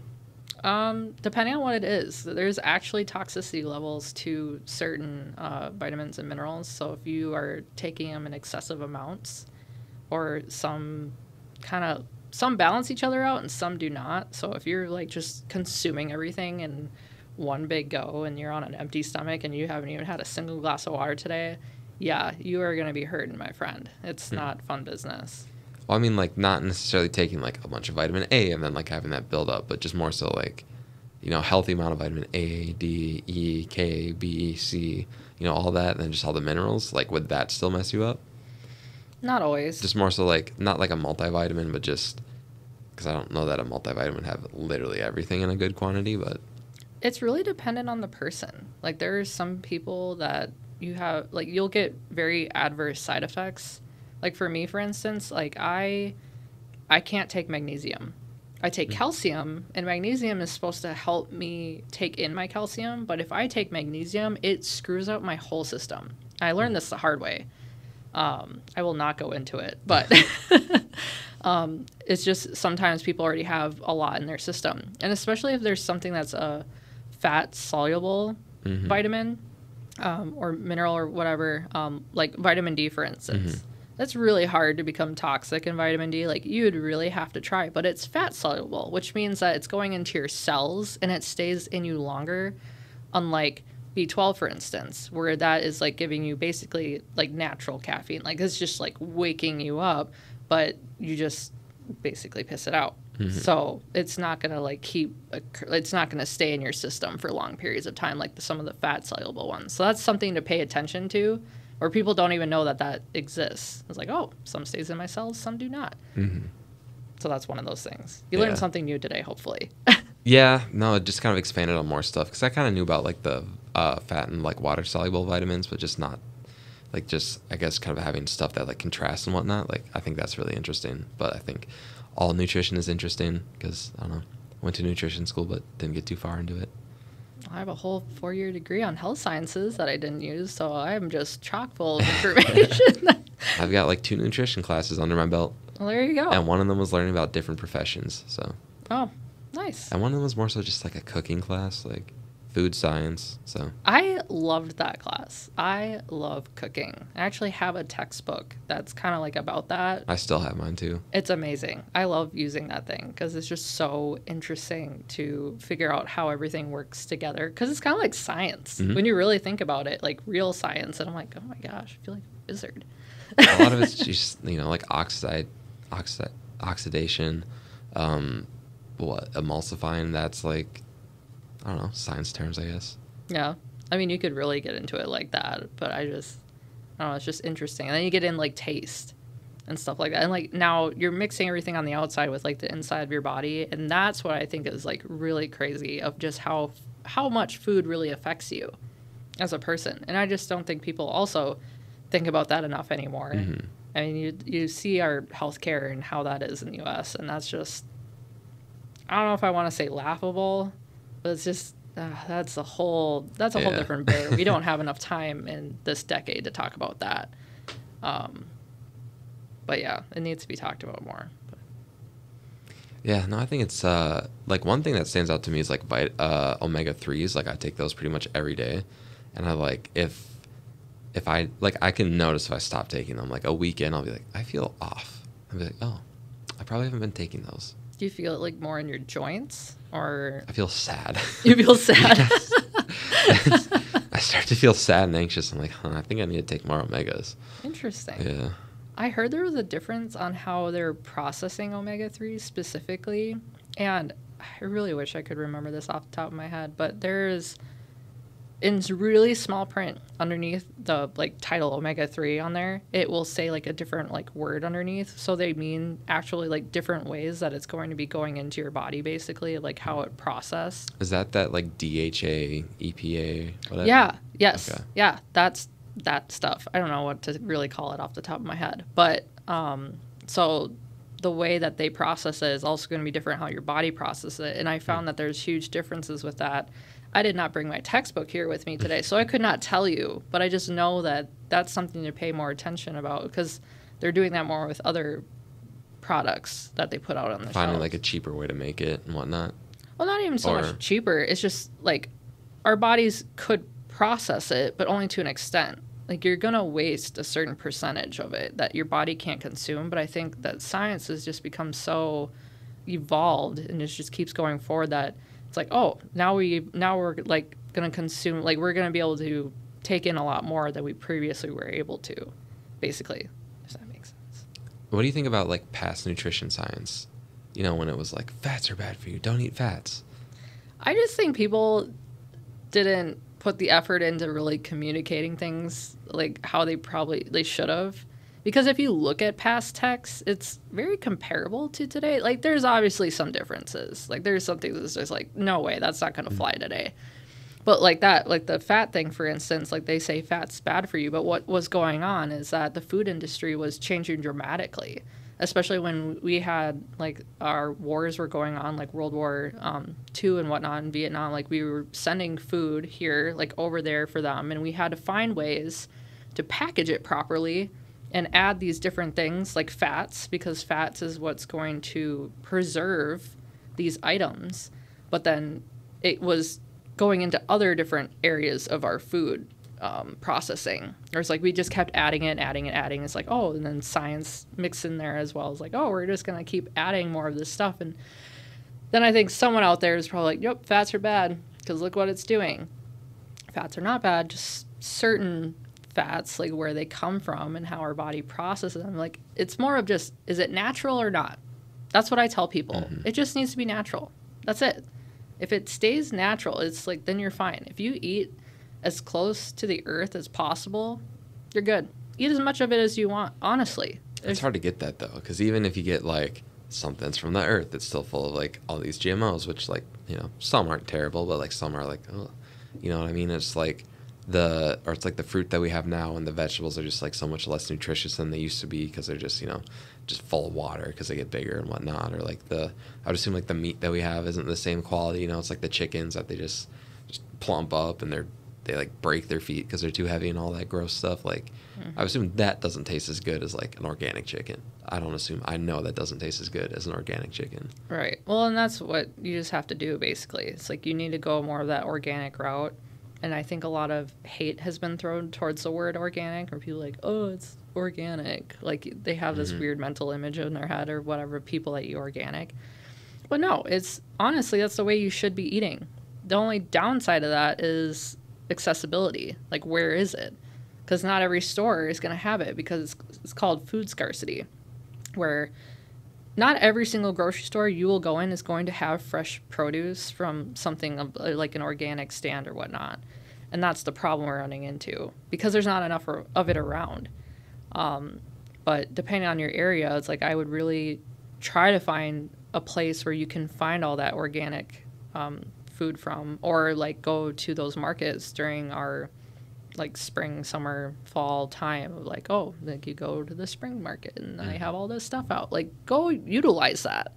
S2: Depending on what it is, there's actually toxicity levels to certain vitamins and minerals. So if you are taking them in excessive amounts, or some balance each other out and some do not. So if you're like just consuming everything in one big go and you're on an empty stomach and you haven't even had a single glass of water today, yeah, you are going to be hurting, my friend. It's not fun business.
S1: Well, I mean, like, not necessarily taking, like, a bunch of vitamin A and then, like, having that build up, but just more so, like, you know, healthy amount of vitamin A, D, E, K, B, C, you know, all that, and then just all the minerals. Like, would that still mess you up?
S2: Not always.
S1: Just more so, like, not like a multivitamin, but just, because I don't know that a multivitamin would have literally everything in a good quantity, but.
S2: It's really dependent on the person. Like, there are some people that you have, like, you'll get very adverse side effects. Like, for me, for instance, like, I can't take magnesium. I take calcium, and magnesium is supposed to help me take in my calcium, but if I take magnesium, it screws up my whole system. I learned this the hard way. I will not go into it, but it's just sometimes people already have a lot in their system. And especially if there's something that's a fat-soluble vitamin or mineral or whatever, like vitamin D, for instance. That's really hard to become toxic in vitamin D. Like, you would really have to try, but it's fat soluble, which means that it's going into your cells and it stays in you longer, unlike B12, for instance, where that is like giving you basically like natural caffeine. Like, it's just like waking you up, but you just basically piss it out. So it's not going to like it's not going to stay in your system for long periods of time like some of the fat soluble ones. So that's something to pay attention to. Or people don't even know that exists. It's like, oh, some stays in my cells, some do not. So that's one of those things. You learned something new today, hopefully.
S1: Yeah, no, it just kind of expanded on more stuff. Because I kind of knew about, like, the fat and, like, water-soluble vitamins, but just not, like, just, I guess, kind of having stuff that, like, contrasts and whatnot. Like, I think that's really interesting. But I think all nutrition is interesting because, I don't know, went to nutrition school but didn't get too far into it.
S2: I have a whole 4-year degree on health sciences that I didn't use, so I'm just chock full of information.
S1: I've got like 2 nutrition classes under my belt.
S2: Well, there you go.
S1: And one of them was learning about different professions. So.
S2: Oh, nice.
S1: And one of them was more so just like a cooking class, like food science. So.
S2: I loved that class. I love cooking. I actually have a textbook that's kind of like about that.
S1: I still have mine too.
S2: It's amazing. I love using that thing because it's just so interesting to figure out how everything works together. Because it's kind of like science when you really think about it, like real science. And I'm like, oh my gosh, I feel like a wizard.
S1: A lot of it's just, you know, like oxidation, emulsifying. That's like, I don't know, science terms, I guess.
S2: Yeah. I mean, you could really get into it like that, but I don't know, it's just interesting. And then you get in, like, taste and stuff like that. And, like, now you're mixing everything on the outside with, like, the inside of your body, and that's what I think is, like, really crazy of just how much food really affects you as a person. And I just don't think people also think about that enough anymore. I mean, you see our healthcare and how that is in the U.S., and that's just, I don't know if I want to say laughable, but it's just, that's a whole different bear. We don't have enough time in this decade to talk about that. But yeah, it needs to be talked about more.
S1: Yeah, no, I think it's like one thing that stands out to me is like omega-3s. Like I take those pretty much every day, and I like if I like I can notice if I stop taking them. Like a week in, I'll be like, I feel off. I'll be like, oh, I probably haven't been taking those.
S2: Do you feel it like more in your joints or?
S1: I feel sad.
S2: You feel sad?
S1: I start to feel sad and anxious. I'm like, I think I need to take more omegas.
S2: Interesting.
S1: Yeah.
S2: I heard there was a difference on how they're processing omega-3s specifically. And I really wish I could remember this off the top of my head. But there's, in really small print underneath the like title omega-3 on there, it will say like a different like word underneath. So they mean actually like different ways that it's going to be going into your body, basically, like how it processed.
S1: Is that like DHA, EPA, whatever?
S2: Yeah. Yes.
S1: Okay.
S2: Yeah. That's that stuff. I don't know what to really call it off the top of my head. But so the way that they process it is also going to be different how your body processes it. And I found that there's huge differences with that. I did not bring my textbook here with me today, so I could not tell you, but I just know that that's something to pay more attention about because they're doing that more with other products that they put out on the
S1: Finding
S2: shelves.
S1: like a cheaper way to make it and whatnot.
S2: Well, not even so
S1: Or
S2: much cheaper. It's just like our bodies could process it, but only to an extent. Like you're going to waste a certain percentage of it that your body can't consume. But I think that science has just become so evolved and it just keeps going forward that it's like, oh, now we're like going to consume, like we're going to be able to take in a lot more than we previously were able to, basically, if that makes sense.
S1: what do you think about like past nutrition science? You know, when it was like fats are bad for you, don't eat fats.
S2: I just think people didn't put the effort into really communicating things like how they should have. Because if you look at past texts, it's very comparable to today. Like, there's obviously some differences. Like, there's some things that's just like, no way, that's not going to fly today. But like that, like the fat thing, for instance, like they say fat's bad for you. But what was going on is that the food industry was changing dramatically, especially when we had like our wars were going on, like World War II and whatnot in Vietnam. Like we were sending food here, like over there for them. And we had to find ways to package it properly and add these different things like fats, because fats is what's going to preserve these items. But then it was going into other different areas of our food processing. Or it's like we just kept adding it. It's like, oh, and then science mixed in there as well. It's like, oh, we're just going to keep adding more of this stuff. And then I think someone out there is probably like, yep, fats are bad because look what it's doing. Fats are not bad, just certain fats, like where they come from and how our body processes them. Like, it's more of just, is it natural or not? That's what I tell people. Mm-hmm. It just needs to be natural. That's it. If it stays natural, it's like, then you're fine. If you eat as close to the earth as possible, you're good. Eat as much of it as you want, honestly.
S1: It's hard to get that, though, because even if you get, like, something's from the earth, it's still full of, like, all these GMOs, which, like, you know, some aren't terrible, but, like, some are, like, oh, you know what I mean? It's like it's like the fruit that we have now, and the vegetables are just, like, so much less nutritious than they used to be because they're just, you know, just full of water because they get bigger and whatnot. Or, like, I would assume, like, the meat that we have isn't the same quality, you know? It's like the chickens that they just plump up and they like break their feet because they're too heavy and all that gross stuff. Like, I assume that doesn't taste as good as like an organic chicken. I know that doesn't taste as good as an organic chicken.
S2: Right. Well, and that's what you just have to do, basically. It's like you need to go more of that organic route. And I think a lot of hate has been thrown towards the word organic, or people like, oh, it's organic. Like, they have this weird mental image in their head or whatever, people that eat organic. But no, it's honestly, that's the way you should be eating. The only downside of that is accessibility. Like, where is it? Because not every store is going to have it, because it's called food scarcity, where not every single grocery store you will go in is going to have fresh produce from something like an organic stand or whatnot. And that's the problem we're running into, because there's not enough of it around. But depending on your area, it's like I would really try to find a place where you can find all that organic food from, or like go to those markets during our like spring, summer, fall time. Like, oh, like you go to the spring market and I have all this stuff out. Like, go utilize that.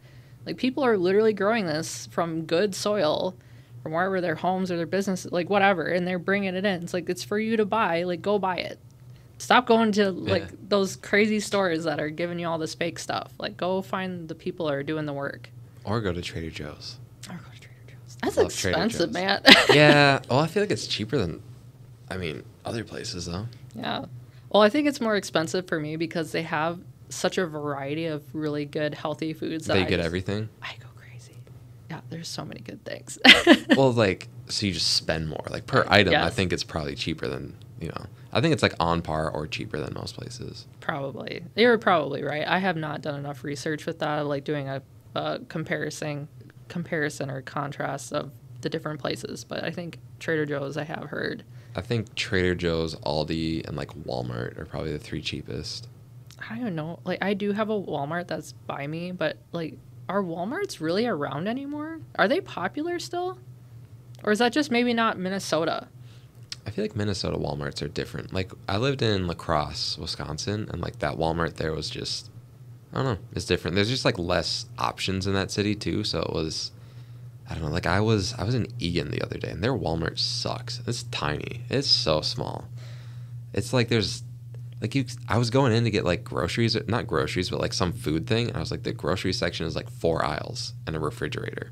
S2: Like, people are literally growing this from good soil from wherever their homes or their business, like whatever, and they're bringing it in. It's like, it's for you to buy. Like, go buy it. Stop going to like those crazy stores that are giving you all this fake stuff. Like, go find the people that are doing the work.
S1: Or go to Trader Joe's.
S2: That's expensive, man.
S1: Yeah. Well, I feel like it's cheaper than, other places, though.
S2: Yeah. Well, I think it's more expensive for me because they have such a variety of really good, healthy foods.
S1: They get everything?
S2: I go crazy. Yeah, there's so many good things.
S1: Well, like, so you just spend more. Like, per item, yes. I think it's probably cheaper than, I think it's, like, on par or cheaper than most places.
S2: Probably. You're probably right. I have not done enough research with that, like doing a comparison or contrast of the different places. But I think Trader Joe's, I have heard.
S1: I think Trader Joe's, Aldi, and, like, Walmart are probably the three cheapest.
S2: I don't know. Like, I do have a Walmart that's by me, but, like, are Walmarts really around anymore? Are they popular still? Or is that just maybe not Minnesota?
S1: I feel like Minnesota Walmarts are different. Like, I lived in La Crosse, Wisconsin, and, like, that Walmart there was just, I don't know, it's different. There's just, like, less options in that city, too, so it was, I don't know, like, I was in Egan the other day, and their Walmart sucks. It's tiny. It's so small. It's like there's, like, I was going in to get, like, groceries, not groceries, but, like, some food thing, and I was like, the grocery section is, like, 4 aisles and a refrigerator.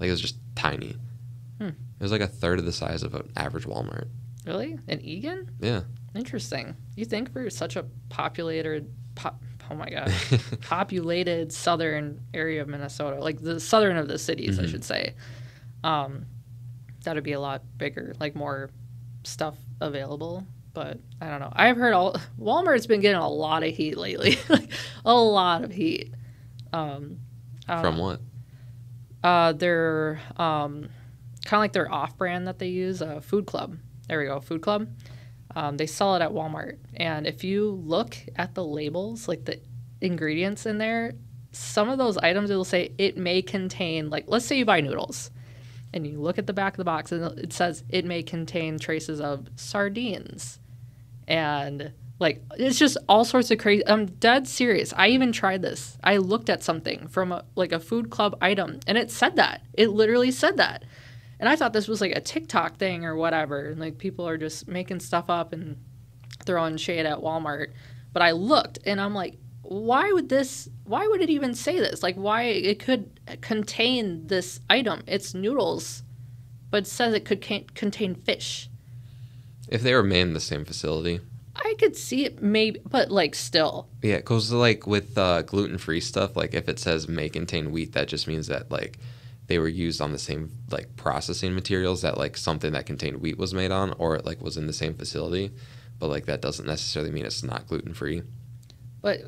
S1: Like, it was just tiny. It was like a third of the size of an average Walmart.
S2: Really? In Egan?
S1: Yeah.
S2: Interesting. You think for such a populated southern area of Minnesota, like the southern of the cities, I should say, that'd be a lot bigger, like more stuff available. But I don't know. I've heard Walmart's been getting a lot of heat lately, like a lot of heat.
S1: From what?
S2: They're kind of like their off-brand that they use, Food Club. There we go, Food Club. They sell it at Walmart, and if you look at the labels, like the ingredients in there, some of those items, it'll say it may contain, like, let's say you buy noodles, and you look at the back of the box, and it says it may contain traces of sardines, and like it's just all sorts of crazy. I'm dead serious. I even tried this. I looked at something from a Food Club item, and it said that. It literally said that. And I thought this was like a TikTok thing or whatever. And like people are just making stuff up and throwing shade at Walmart. But I looked and I'm like, why would it even say this? Like why it could contain this item. It's noodles, but it says it could contain fish.
S1: If they were made in the same facility.
S2: I could see it maybe, but like still.
S1: Yeah, because like with gluten-free stuff, like if it says may contain wheat, that just means that like they were used on the same like processing materials that like something that contained wheat was made on, or it like was in the same facility, but like that doesn't necessarily mean it's not gluten-free.
S2: But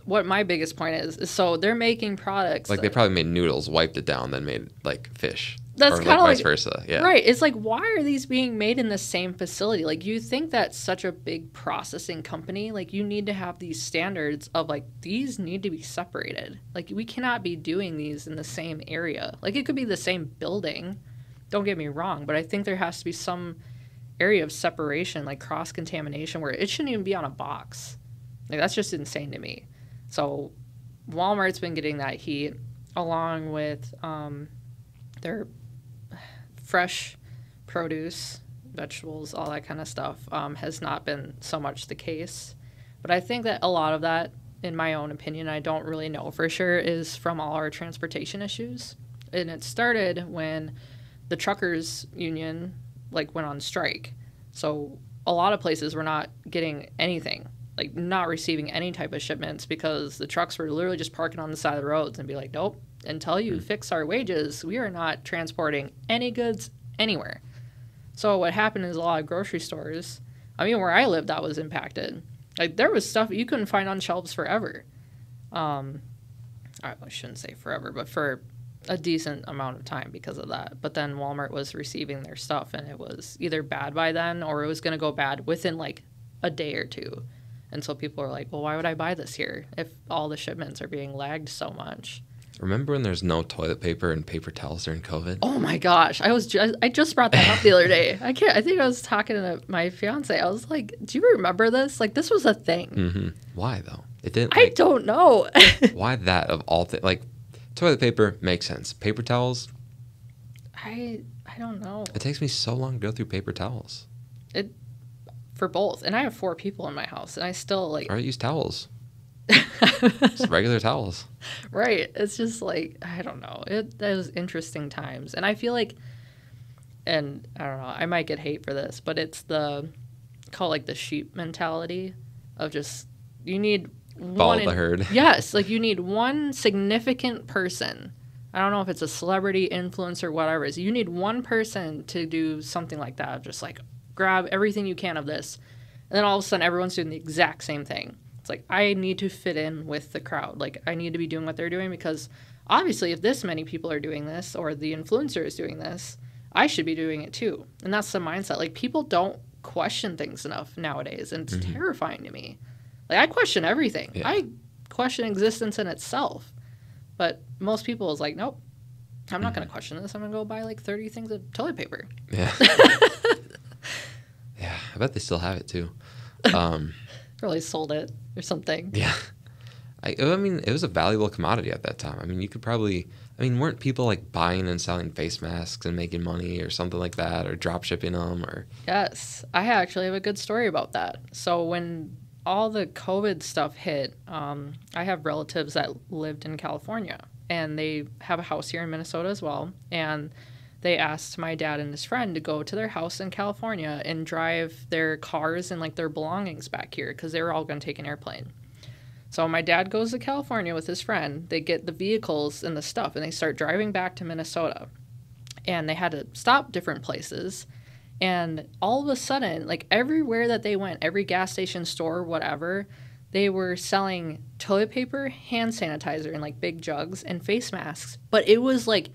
S2: what my biggest point is so they're making products
S1: like they probably made noodles, wiped it down, then made like fish.
S2: That's kind of
S1: like vice versa. Yeah.
S2: Right. It's like, why are these being made in the same facility? Like, you think that's such a big processing company. Like, you need to have these standards of, like, these need to be separated. Like, we cannot be doing these in the same area. Like, it could be the same building. Don't get me wrong. But I think there has to be some area of separation, like cross-contamination, where it shouldn't even be on a box. Like, that's just insane to me. So, Walmart's been getting that heat along with their fresh produce, vegetables, all that kind of stuff has not been so much the case. But I think that a lot of that, in my own opinion, I don't really know for sure, is from all our transportation issues. And it started when the truckers union like went on strike. So a lot of places were not getting anything, like not receiving any type of shipments because the trucks were literally just parking on the side of the roads and be like, nope, until you fix our wages, we are not transporting any goods anywhere. So what happened is a lot of grocery stores, I mean, where I lived, that was impacted. Like, there was stuff you couldn't find on shelves forever. I shouldn't say forever, but for a decent amount of time because of that. But then Walmart was receiving their stuff, and it was either bad by then or it was going to go bad within, like, a day or two. And so people are like, well, why would I buy this here if all the shipments are being lagged so much?
S1: Remember when there's no toilet paper and paper towels during COVID?
S2: Oh my gosh. I just brought that up the other day. I think I was talking to my fiance. I was like, do you remember this? Like, this was a thing.
S1: Mm-hmm. Why though? It didn't.
S2: I don't know.
S1: Why that of all things? Like, toilet paper makes sense. Paper towels?
S2: I don't know.
S1: It takes me so long to go through paper towels.
S2: For both. And I have 4 people in my house, and I still like.
S1: I use towels. Just regular towels.
S2: Right. It's just like, I don't know. It was interesting times. And I feel like, and I don't know, I might get hate for this, but it's call it like the sheep mentality of just, you need
S1: follow the herd.
S2: Yes. Like you need one significant person. I don't know if it's a celebrity, influencer, whatever it is. You need one person to do something like that. Just like grab everything you can of this. And then all of a sudden everyone's doing the exact same thing. It's like, I need to fit in with the crowd. Like, I need to be doing what they're doing because obviously if this many people are doing this or the influencer is doing this, I should be doing it too. And that's the mindset. Like, people don't question things enough nowadays, and it's terrifying to me. Like, I question everything. Yeah. I question existence in itself. But most people is like, nope, I'm not going to question this. I'm going to go buy like 30 things of toilet paper.
S1: Yeah. Yeah, I bet they still have it too.
S2: Probably sold it or something.
S1: Yeah. I mean, it was a valuable commodity at that time. I mean, you could probably, weren't people like buying and selling face masks and making money or something like that, or drop shipping them or?
S2: Yes. I actually have a good story about that. So when all the COVID stuff hit, I have relatives that lived in California. and they have a house here in Minnesota as well. And they asked my dad and his friend to go to their house in California and drive their cars and like their belongings back here because they were all going to take an airplane. So my dad goes to California with his friend. They get the vehicles and the stuff, and they start driving back to Minnesota. And they had to stop different places. And all of a sudden, like everywhere that they went, every gas station, store, whatever, they were selling toilet paper, hand sanitizer in like big jugs, and face masks. But it was like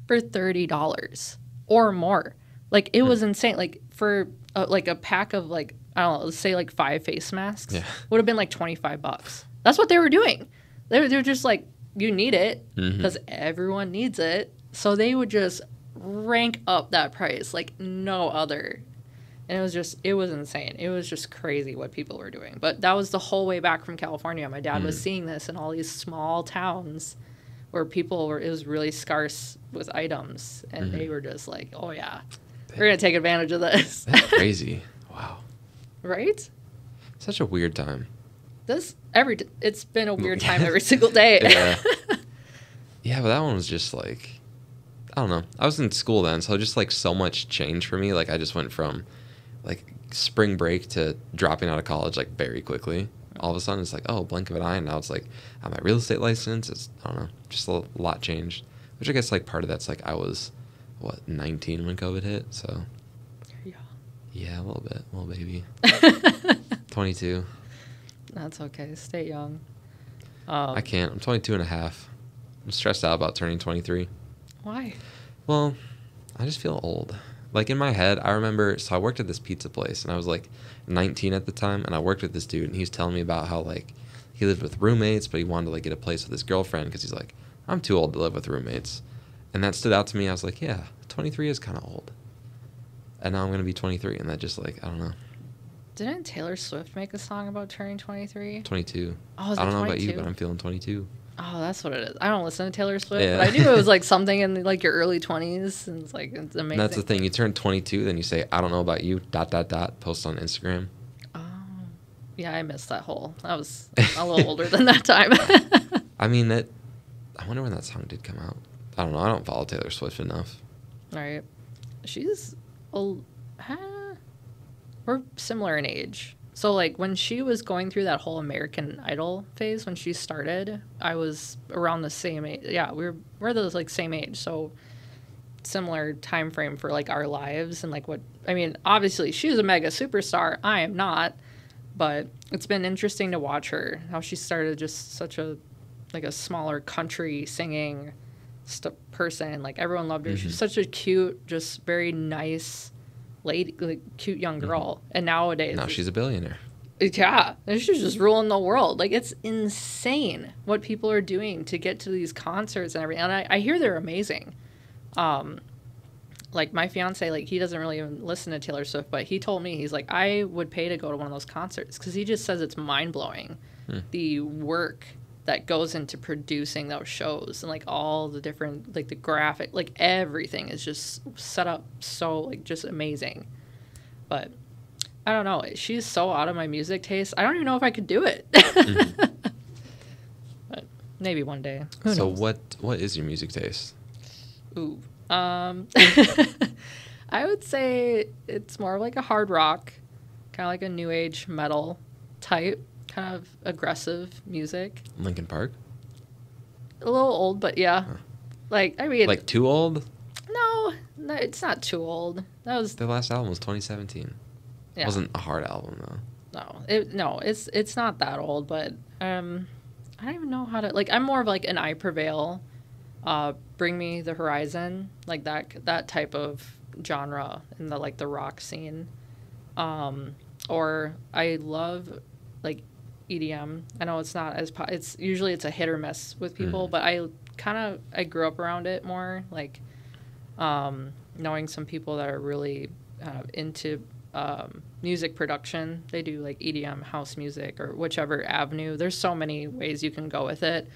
S2: for $30 or more. Like it was insane. Like for like a pack of like, I don't know, let's say like 5 face masks would have been like $25. That's what they were doing. They're just like, you need it because everyone needs it. So they would just rank up that price like no other. And it was insane. It was just crazy what people were doing. But that was the whole way back from California. My dad was seeing this in all these small towns where it was really scarce with items. And they were just like, oh, yeah, we're going to take advantage of this.
S1: That's crazy. Wow.
S2: Right?
S1: Such a weird time.
S2: It's been a weird time every single day.
S1: Yeah. Yeah, but that one was just like, I don't know. I was in school then, so just like so much changed for me. Like I just went from like spring break to dropping out of college like very quickly. All of a sudden it's like, oh, blink of an eye, and now it's like I have my real estate license. It's, I don't know, just a lot changed. Which I guess like part of that's like I was 19 when COVID hit, so yeah, a little baby. 22.
S2: That's okay. Stay young.
S1: I can't. I'm 22 and a half. I'm stressed out about turning 23.
S2: Why?
S1: Well, I just feel old. Like in my head, I remember, so I worked at this pizza place, and I was like 19 at the time, and I worked with this dude, and he was telling me about how like he lived with roommates, but he wanted to like get a place with his girlfriend because he's like, I'm too old to live with roommates. And that stood out to me. I was like, yeah, 23 is kind of old. And now I'm going to be 23, and that just like, I don't know.
S2: Didn't Taylor Swift make a song about turning 23?
S1: 22.
S2: Oh, is it
S1: I don't know
S2: 22?
S1: about you, but I'm feeling 22.
S2: Oh, that's what it is. I don't listen to Taylor Swift, but I knew it was like something in like your early 20s, and it's like, it's amazing.
S1: And that's the thing. You turn 22, then you say, I don't know about you, ... post on Instagram.
S2: Oh, yeah, I missed that whole. I was a little older than that time.
S1: I mean, I wonder when that song did come out. I don't know. I don't follow Taylor Swift enough.
S2: All right. She's we're similar in age. So, like, when she was going through that whole American Idol phase, when she started, I was around the same age. Yeah, we're the, like, same age. So, similar time frame for, like, our lives and, like, obviously, she's a mega superstar. I am not. But it's been interesting to watch her, how she started just such a, like, a smaller country singing person. Like, everyone loved her. She's such a cute, just very nice lady, like cute young girl. And now
S1: she's a billionaire.
S2: Yeah, and she's just ruling the world. Like, it's insane what people are doing to get to these concerts and everything. And I hear they're amazing. Like, my fiance, like, he doesn't really even listen to Taylor Swift, but he told me, he's like, I would pay to go to one of those concerts because he just says it's mind-blowing, the work that goes into producing those shows and, like, all the different, like, the graphic, like, everything is just set up so, like, just amazing. But I don't know. She's so out of my music taste. I don't even know if I could do it. But maybe one day. Who knows?
S1: What is your music taste?
S2: Ooh. I would say it's more like a hard rock, kind of like a new age metal type. Kind of aggressive music.
S1: Linkin Park?
S2: A little old, but yeah. Huh. Like, I mean...
S1: Like, too old?
S2: No, it's not too old. That was...
S1: Their last album was 2017. Yeah. It wasn't a hard album, though.
S2: No, it's not that old, but I don't even know how to... Like, I'm more of, like, an I Prevail, Bring Me the Horizon, like that type of genre in the, like, the rock scene. Or I love, like, EDM. I know it's not as it's usually it's a hit or miss with people, but I grew up around it more, like knowing some people that are really into music production. They do like EDM, house music, or whichever avenue. There's so many ways you can go with it.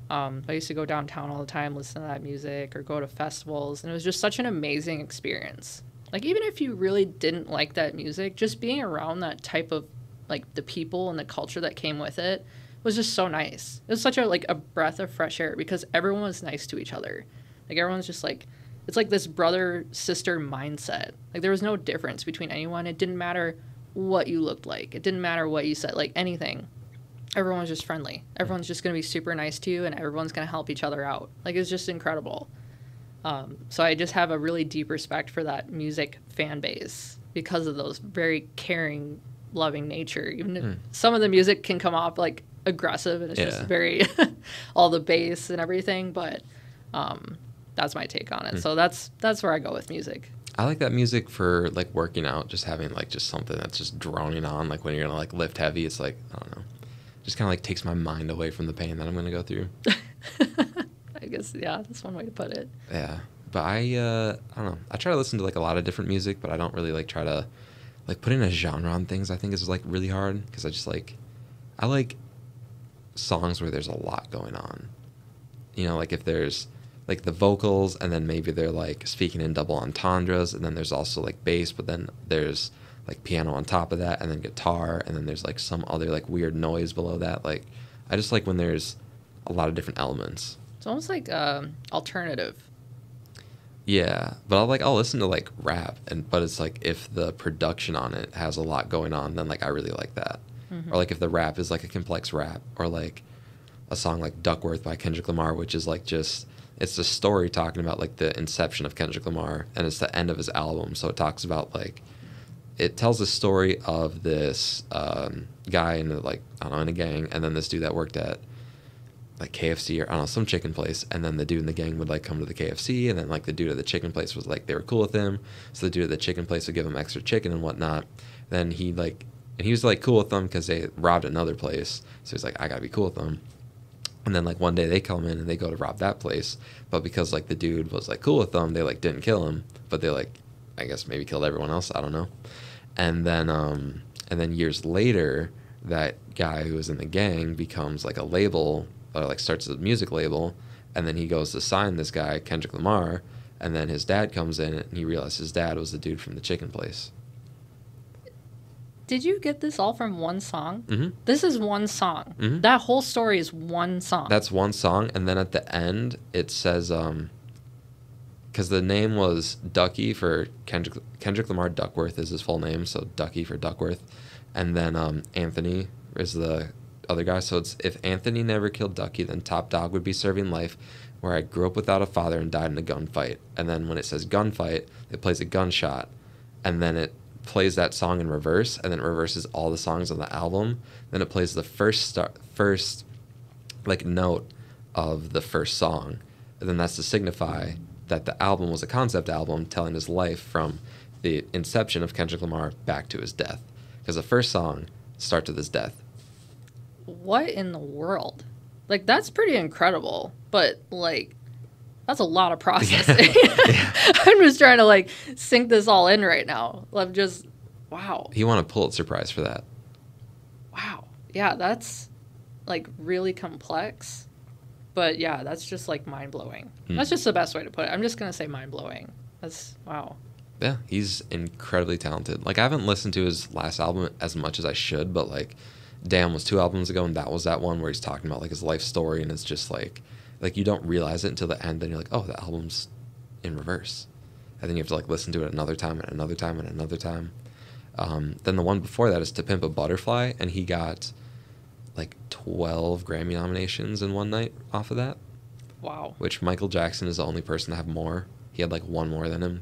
S2: I used to go downtown all the time, listen to that music, or go to festivals, and it was just such an amazing experience. Like, even if you really didn't like that music, just being around that type of, like, the people and the culture that came with it was just so nice. It was such a like a breath of fresh air because everyone was nice to each other. Like everyone's just like, it's like this brother sister mindset. Like there was no difference between anyone. It didn't matter what you looked like. It didn't matter what you said, like anything. Everyone was just friendly. Everyone's just going to be super nice to you and everyone's going to help each other out. Like it's just incredible. So I just have a really deep respect for that music fan base because of those very caring, loving nature. Even if some of the music can come off like aggressive and it's just very all the bass and everything, but that's my take on it. So that's where I go with music.
S1: I like that music for like working out, just having like just something that's just droning on, like when you're gonna like lift heavy. It's like, I don't know, just kind of like takes my mind away from the pain that I'm gonna go through.
S2: I guess that's one way to put it.
S1: Yeah, but I don't know, I try to listen to like a lot of different music, but I don't really like try to like putting a genre on things. I think is like really hard because I like songs where there's a lot going on, you know, like if there's like the vocals and then maybe they're like speaking in double entendres and then there's also like bass, but then there's like piano on top of that and then guitar and then there's like some other like weird noise below that. Like I just like when there's a lot of different elements.
S2: It's almost like alternative.
S1: Yeah, but I'll listen to like rap but it's like if the production on it has a lot going on, then like I really like that. Or like if the rap is like a complex rap, or like a song like Duckworth by Kendrick Lamar, which is like just, it's the story talking about like the inception of Kendrick Lamar and it's the end of his album. So it talks about like, it tells the story of this guy in like, I don't know, in a gang, and then this dude that worked at like KFC or I don't know, some chicken place, and then the dude in the gang would like come to the KFC, and then like the dude at the chicken place was like, they were cool with him, so the dude at the chicken place would give him extra chicken and whatnot. Then he was like cool with them because they robbed another place, so he's like, I gotta be cool with them. And then like one day they come in and they go to rob that place, but because like the dude was like cool with them, they like didn't kill him, but they like, I guess maybe killed everyone else, I don't know. And then years later, that guy who was in the gang becomes like a label, or like starts a music label, and then he goes to sign this guy Kendrick Lamar, and then his dad comes in and he realizes his dad was the dude from the chicken place.
S2: Did you get this all from one song?
S1: Mm-hmm.
S2: This is one song.
S1: Mm-hmm.
S2: That whole story is one song.
S1: That's one song, and then at the end it says, because the name was Ducky for Kendrick Lamar Duckworth is his full name, so Ducky for Duckworth, and then Anthony is the other guy. So it's, if Anthony never killed Ducky, then Top Dog would be serving life where I grew up without a father and died in a gunfight. And then when it says gunfight, it plays a gunshot, and then it plays that song in reverse, and then it reverses all the songs on the album. Then it plays the first like note of the first song, and then that's to signify that the album was a concept album telling his life from the inception of Kendrick Lamar back to his death, because the first song starts with his death.
S2: What in the world? Like, that's pretty incredible, but like, that's a lot of processing. Yeah. I'm just trying to like sink this all in right now. I'm just, wow.
S1: He won a Pulitzer Prize for that.
S2: Wow. Yeah, that's like really complex. But yeah, that's just like mind blowing. That's just the best way to put it. I'm just going to say mind blowing. That's, wow.
S1: Yeah, he's incredibly talented. Like, I haven't listened to his last album as much as I should, but like, Damn was 2 albums ago, and that was that one where he's talking about like his life story, and it's just like you don't realize it until the end, then you're like, oh, the album's in reverse, and then you have to like listen to it another time and another time and another time. Then the one before that is To Pimp a Butterfly, and he got like 12 Grammy nominations in one night off of that.
S2: Wow.
S1: Which Michael Jackson is the only person to have more. He had like one more than him.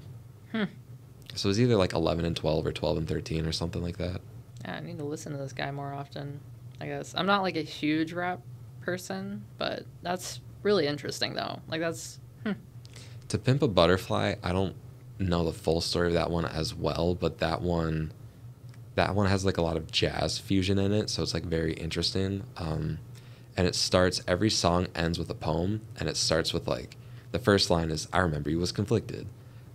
S1: So it was either like 11 and 12 or 12 and 13 or something like that.
S2: Yeah, I need to listen to this guy more often, I guess. I'm not like a huge rap person, but that's really interesting though. Like, that's
S1: To Pimp a Butterfly, I don't know the full story of that one as well, but that one has like a lot of jazz fusion in it, so it's like very interesting. And it starts, every song ends with a poem, and it starts with like, the first line is, I remember you was conflicted,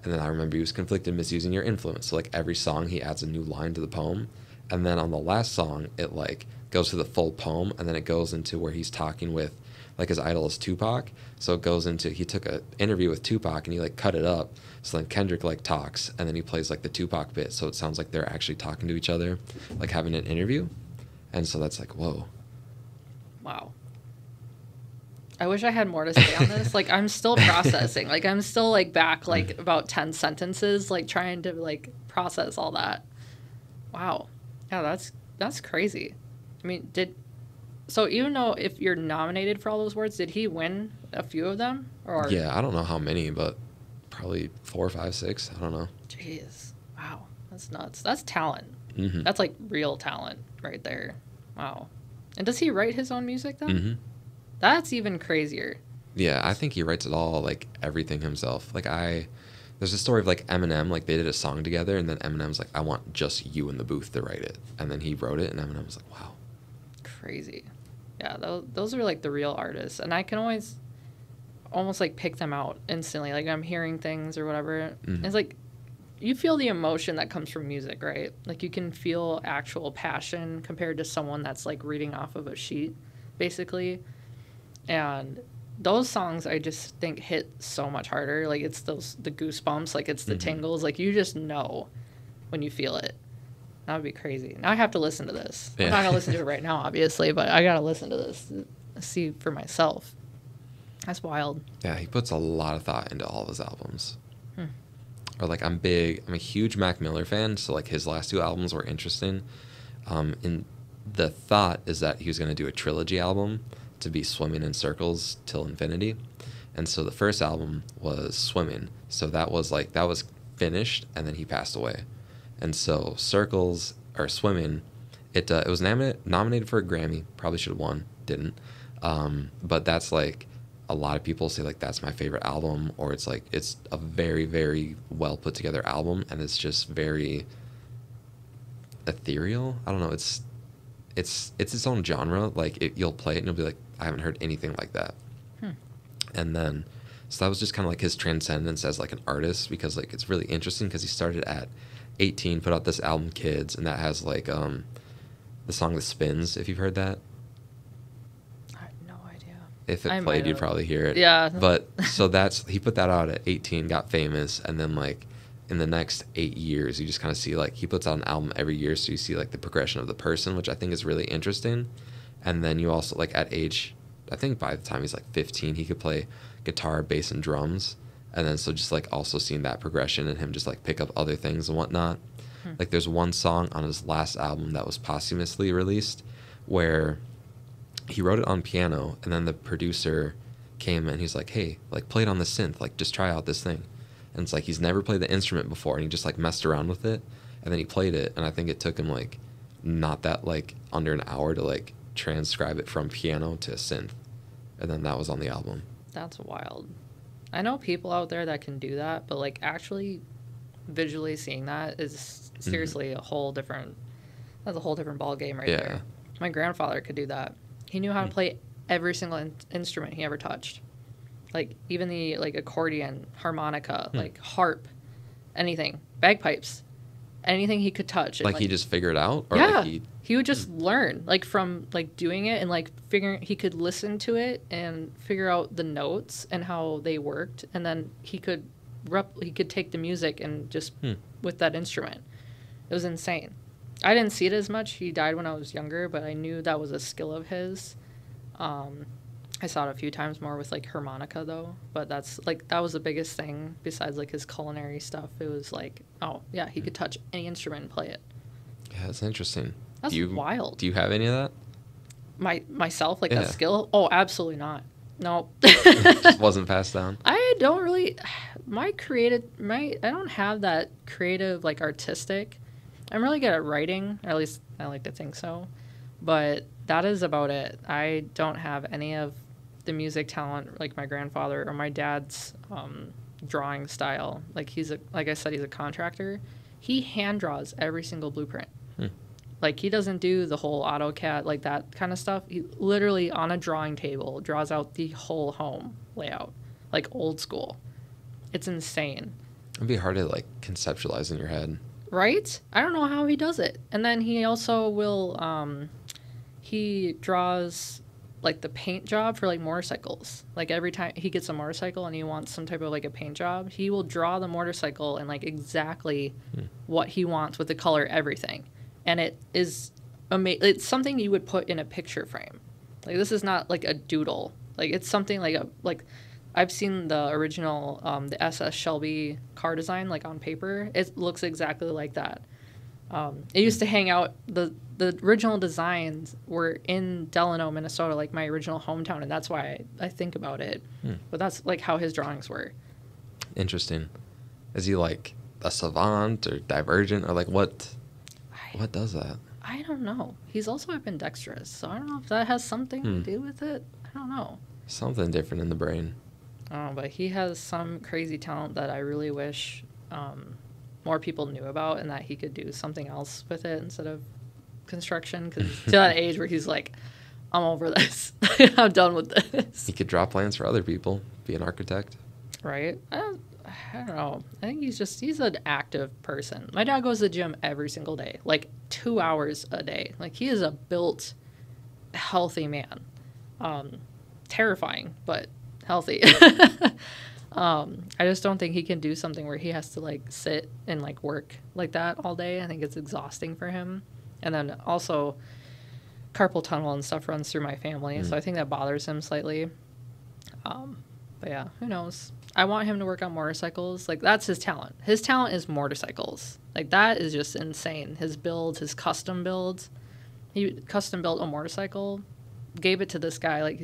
S1: and then I remember you was conflicted misusing your influence. So like every song he adds a new line to the poem, and then on the last song it like goes to the full poem, and then it goes into where he's talking with like his idol is Tupac. So it goes into, he took an interview with Tupac and he like cut it up, so then Kendrick like talks, and then he plays like the Tupac bit, so it sounds like they're actually talking to each other, like having an interview. And so that's like, whoa.
S2: Wow. I wish I had more to say on this. Like, I'm still processing. Like, I'm still, like, back, like, about 10 sentences, like, trying to, like, process all that. Wow. Yeah, that's crazy. I mean, so even though if you're nominated for all those awards, did he win a few of them? Or
S1: Yeah, I don't know how many, but probably 4, 5, 6. I don't know.
S2: Jeez. Wow. That's nuts. That's talent.
S1: Mm-hmm.
S2: That's, like, real talent right there. Wow. And does he write his own music, then?
S1: Mm-hmm.
S2: That's even crazier.
S1: Yeah, I think he writes it all, like, everything himself. Like, there's a story of, like, Eminem, like, they did a song together, and then Eminem's like, I want just you in the booth to write it. And then he wrote it, and Eminem was like, wow.
S2: Crazy. Yeah, those are, like, the real artists. And I can almost, like, pick them out instantly. Like, I'm hearing things or whatever.
S1: Mm-hmm.
S2: It's like, you feel the emotion that comes from music, right? Like, you can feel actual passion compared to someone that's, like, reading off of a sheet, basically. And those songs, I just think, hit so much harder. Like, it's the goosebumps, like, it's the tingles. Like, you just know when you feel it. That would be crazy. Now I have to listen to this. Yeah. I'm not going to listen to it right now, obviously, but I got to listen to this, see for myself. That's wild.
S1: Yeah, he puts a lot of thought into all of his albums. Or, like, I'm a huge Mac Miller fan, so, like, his last 2 albums were interesting. And the thought is that he was going to do a trilogy album to be Swimming in Circles Till Infinity. And so the first album was Swimming. So that was finished, and then he passed away. And so Circles, or Swimming, it was nominated for a Grammy. Probably should have won. Didn't. But that's, like, a lot of people say, like, that's my favorite album, or it's, like, it's a very, very well put together album, and it's just very ethereal. I don't know. It's its own genre. Like, you'll play it and you'll be like, I haven't heard anything like that. And then, so that was just kind of like his transcendence as, like, an artist, because, like, it's really interesting because he started at 18, put out this album Kids, and that has, like, the song The Spins, if you've heard that.
S2: I have no idea.
S1: If it played, you'd probably hear it.
S2: Yeah.
S1: But so he put that out at 18, got famous, and then, like, in the next 8 years, you just kind of see, like, he puts out an album every year, so you see, like, the progression of the person, which I think is really interesting. And then you also, like, at age, I think by the time he's, like, 15, he could play guitar, bass, and drums. And then so just, like, also seeing that progression and him just, like, pick up other things and whatnot. Like, there's one song on his last album that was posthumously released where he wrote it on piano, and then the producer came and he's like, hey, like, play it on the synth, like, just try out this thing. And it's like he's never played the instrument before, and he just, like, messed around with it, and then he played it, and I think it took him, like, not that, like, under an hour to, like, transcribe it from piano to synth, and then that was on the album.
S2: That's wild. I know people out there that can do that, but, like, actually visually seeing that is seriously a whole different ball game right there. My grandfather could do that. He knew how to play every single instrument he ever touched. Like, even the, like, accordion, harmonica, like, harp, anything, bagpipes, anything he could touch.
S1: Like, he just figured out? Or
S2: yeah.
S1: Like
S2: he would just learn, like, from, like, doing it and, like, figuring, he could listen to it and figure out the notes and how they worked. And then he could take the music and just with that instrument. It was insane. I didn't see it as much. He died when I was younger, but I knew that was a skill of his. I saw it a few times more with, like, harmonica, though. But that's, like, that was the biggest thing besides, like, his culinary stuff. It was like, oh, yeah, he could touch any instrument and play it.
S1: Yeah, that's interesting.
S2: That's wild.
S1: Do you have any of that?
S2: Myself, like, that skill? Oh, absolutely not. No.
S1: Just wasn't passed down?
S2: I don't really... I don't have that creative, like, artistic... I'm really good at writing, or at least I like to think so. But that is about it. I don't have any of the music talent like my grandfather or my dad's drawing style. Like, like I said, he's a contractor. He hand draws every single blueprint. Like, he doesn't do the whole AutoCAD, like, that kind of stuff. He literally, on a drawing table, draws out the whole home layout, like, old school. It's insane.
S1: It'd be hard to, like, conceptualize in your head.
S2: Right? I don't know how he does it. And then he also will, he draws, like, the paint job for, like, motorcycles. Like, every time he gets a motorcycle and he wants some type of, like, a paint job, he will draw the motorcycle and, like, exactly what he wants with the color, everything. And it is it's something you would put in a picture frame. Like, this is not like a doodle. Like, it's something like I've seen the original, the SS Shelby car design, like on paper. It looks exactly like that. It used to hang out, the original designs were in Delano, Minnesota, like my original hometown, and that's why I think about it. But that's like how his drawings were.
S1: Interesting. Is he like a savant or divergent, or like what does that?
S2: I don't know. He's also ambidextrous, so I don't know if that has something to do with it. I don't know.
S1: Something different in the brain.
S2: Oh, but he has some crazy talent that I really wish more people knew about, and that he could do something else with it instead of construction. Because to that age where he's like, I'm over this. I'm done with this.
S1: He could draw plans for other people, be an architect.
S2: Right? I don't know. I think he's an active person. My dad goes to the gym every single day, like 2 hours a day. Like, he is a built, healthy man. Terrifying, but healthy. I just don't think he can do something where he has to like sit and like work like that all day. I think it's exhausting for him. And then also carpal tunnel and stuff runs through my family, so I think that bothers him slightly. But yeah, who knows? I want him to work on motorcycles. Like, that's his talent. His talent is motorcycles. Like, that is just insane. His builds, his custom builds. He custom built a motorcycle, gave it to this guy, like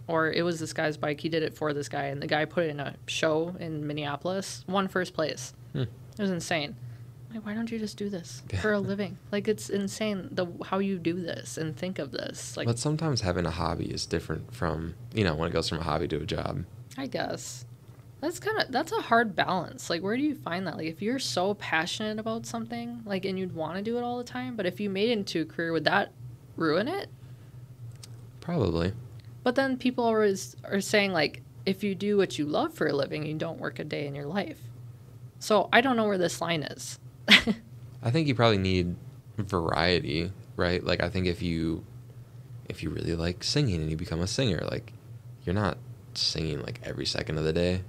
S2: or it was this guy's bike. He did it for this guy, and the guy put it in a show in Minneapolis, won first place. It was insane. Like, why don't you just do this for a living? Like, it's insane how you do this and think of this. Like,
S1: but sometimes having a hobby is different from, when it goes from a hobby to a job.
S2: I guess. That's a hard balance. Like, where do you find that? Like, if you're so passionate about something, like, and you'd want to do it all the time, but if you made it into a career, would that ruin it?
S1: Probably.
S2: But then people always are saying, like, if you do what you love for a living, you don't work a day in your life. So I don't know where this line is.
S1: I think you probably need variety, right? Like, I think if you really like singing and you become a singer, like, you're not singing like every second of the day,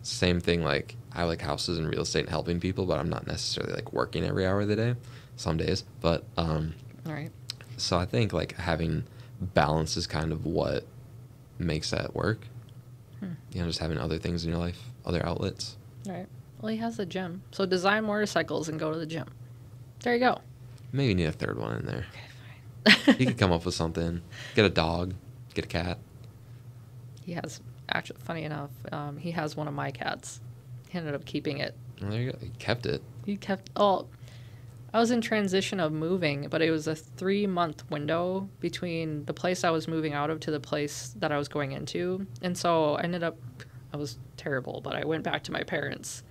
S1: Same thing, like, I like houses and real estate and helping people, but I'm not necessarily like working every hour of the day some days. But
S2: right.
S1: So I think like having balance is kind of what makes that work. Just having other things in your life, other outlets.
S2: Right. Well, he has a gym, so design motorcycles and go to the gym. There you go.
S1: Maybe you need a third one in there.
S2: Okay, fine.
S1: You could come up with something. Get a dog. Get a cat.
S2: He has, actually, funny enough, he has one of my cats. He ended up keeping it.
S1: Well, there you go. He kept it.
S2: I was in transition of moving, but it was a 3-month window between the place I was moving out of to the place that I was going into. And so I was terrible, but I went back to my parents.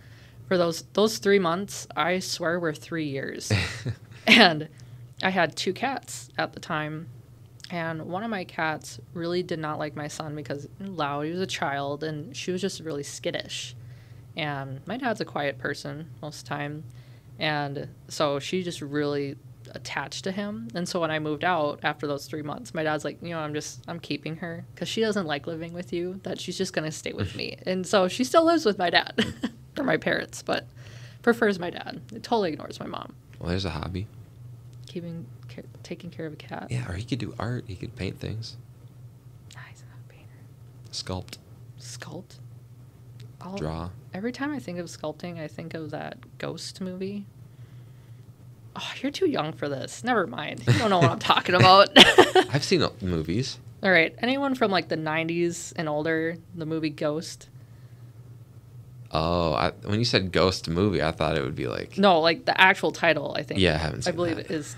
S2: For those 3 months, I swear were 3 years. And I had 2 cats at the time. And one of my cats really did not like my son because he was loud. He was a child, and she was just really skittish. And my dad's a quiet person most of the time. And so she just really attached to him. And so when I moved out after those 3 months, my dad's like, I'm keeping her because she doesn't like living with you, that she's just going to stay with me. And so she still lives with my dad or my parents, but prefers my dad. It totally ignores my mom.
S1: Well, there's a hobby.
S2: Taking care of a cat.
S1: Yeah, or he could do art. He could paint things.
S2: He's not a painter.
S1: Sculpt.
S2: Draw. Every time I think of sculpting, I think of that Ghost movie. Oh, you're too young for this. Never mind. You don't know what I'm talking about.
S1: I've seen movies.
S2: All right. Anyone from like the 90s and older, the movie Ghost?
S1: Oh, when you said Ghost movie, I thought it would be like...
S2: No, like the actual title, I think.
S1: Yeah, I haven't seen
S2: I believe
S1: that.
S2: it is...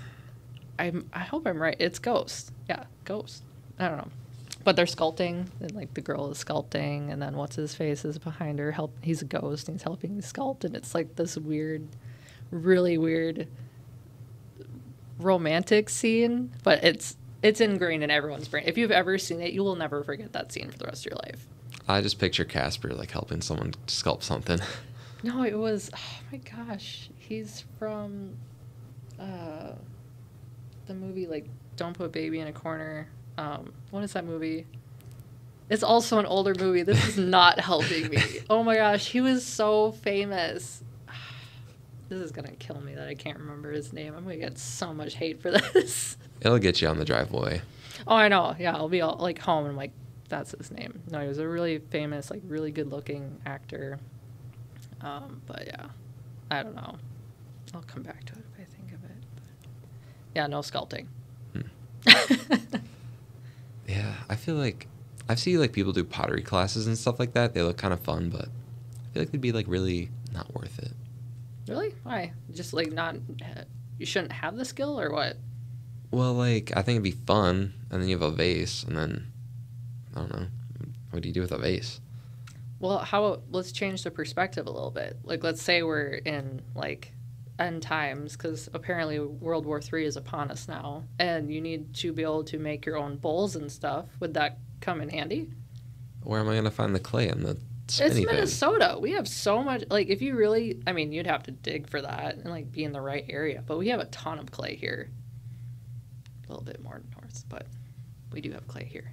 S2: I hope I'm right. It's Ghost. Yeah, Ghost. I don't know. But they're sculpting, and like the girl is sculpting, and then what's his face is behind her. He's a ghost, and he's helping sculpt, and it's like this weird, really weird, romantic scene. But it's ingrained in everyone's brain. If you've ever seen it, you will never forget that scene for the rest of your life.
S1: I just picture Casper like helping someone sculpt something.
S2: No, it was. Oh my gosh, he's from the movie like Don't Put Baby in a Corner. What is that movie? It's also an older movie. This is not helping me. Oh my gosh, he was so famous. This is gonna kill me that I can't remember his name. I'm gonna get so much hate for this.
S1: It'll get you on the driveway.
S2: Oh, I know. Yeah, I'll be all like home and I'm like, that's his name. No, he was a really famous, like really good looking actor. But yeah, I don't know. I'll come back to it if I think of it. But yeah, no sculpting.
S1: Yeah, I feel like I've seen like people do pottery classes and stuff like that. They look kind of fun, but I feel like they'd be like really not worth it.
S2: Really? Why? Just like not, you shouldn't have the skill or what?
S1: Well, like I think it'd be fun, and then you have a vase, and then I don't know, what do you do with a vase?
S2: Well, let's change the perspective a little bit. Like, let's say we're in like end times, because apparently World War III is upon us now, and you need to be able to make your own bowls and stuff. Would that come in handy?
S1: Where am I gonna find the clay and the spinny
S2: It's
S1: thing?
S2: Minnesota. We have so much. Like, if you really, I mean, you'd have to dig for that and like be in the right area. But we have a ton of clay here. A little bit more north, but we do have clay here.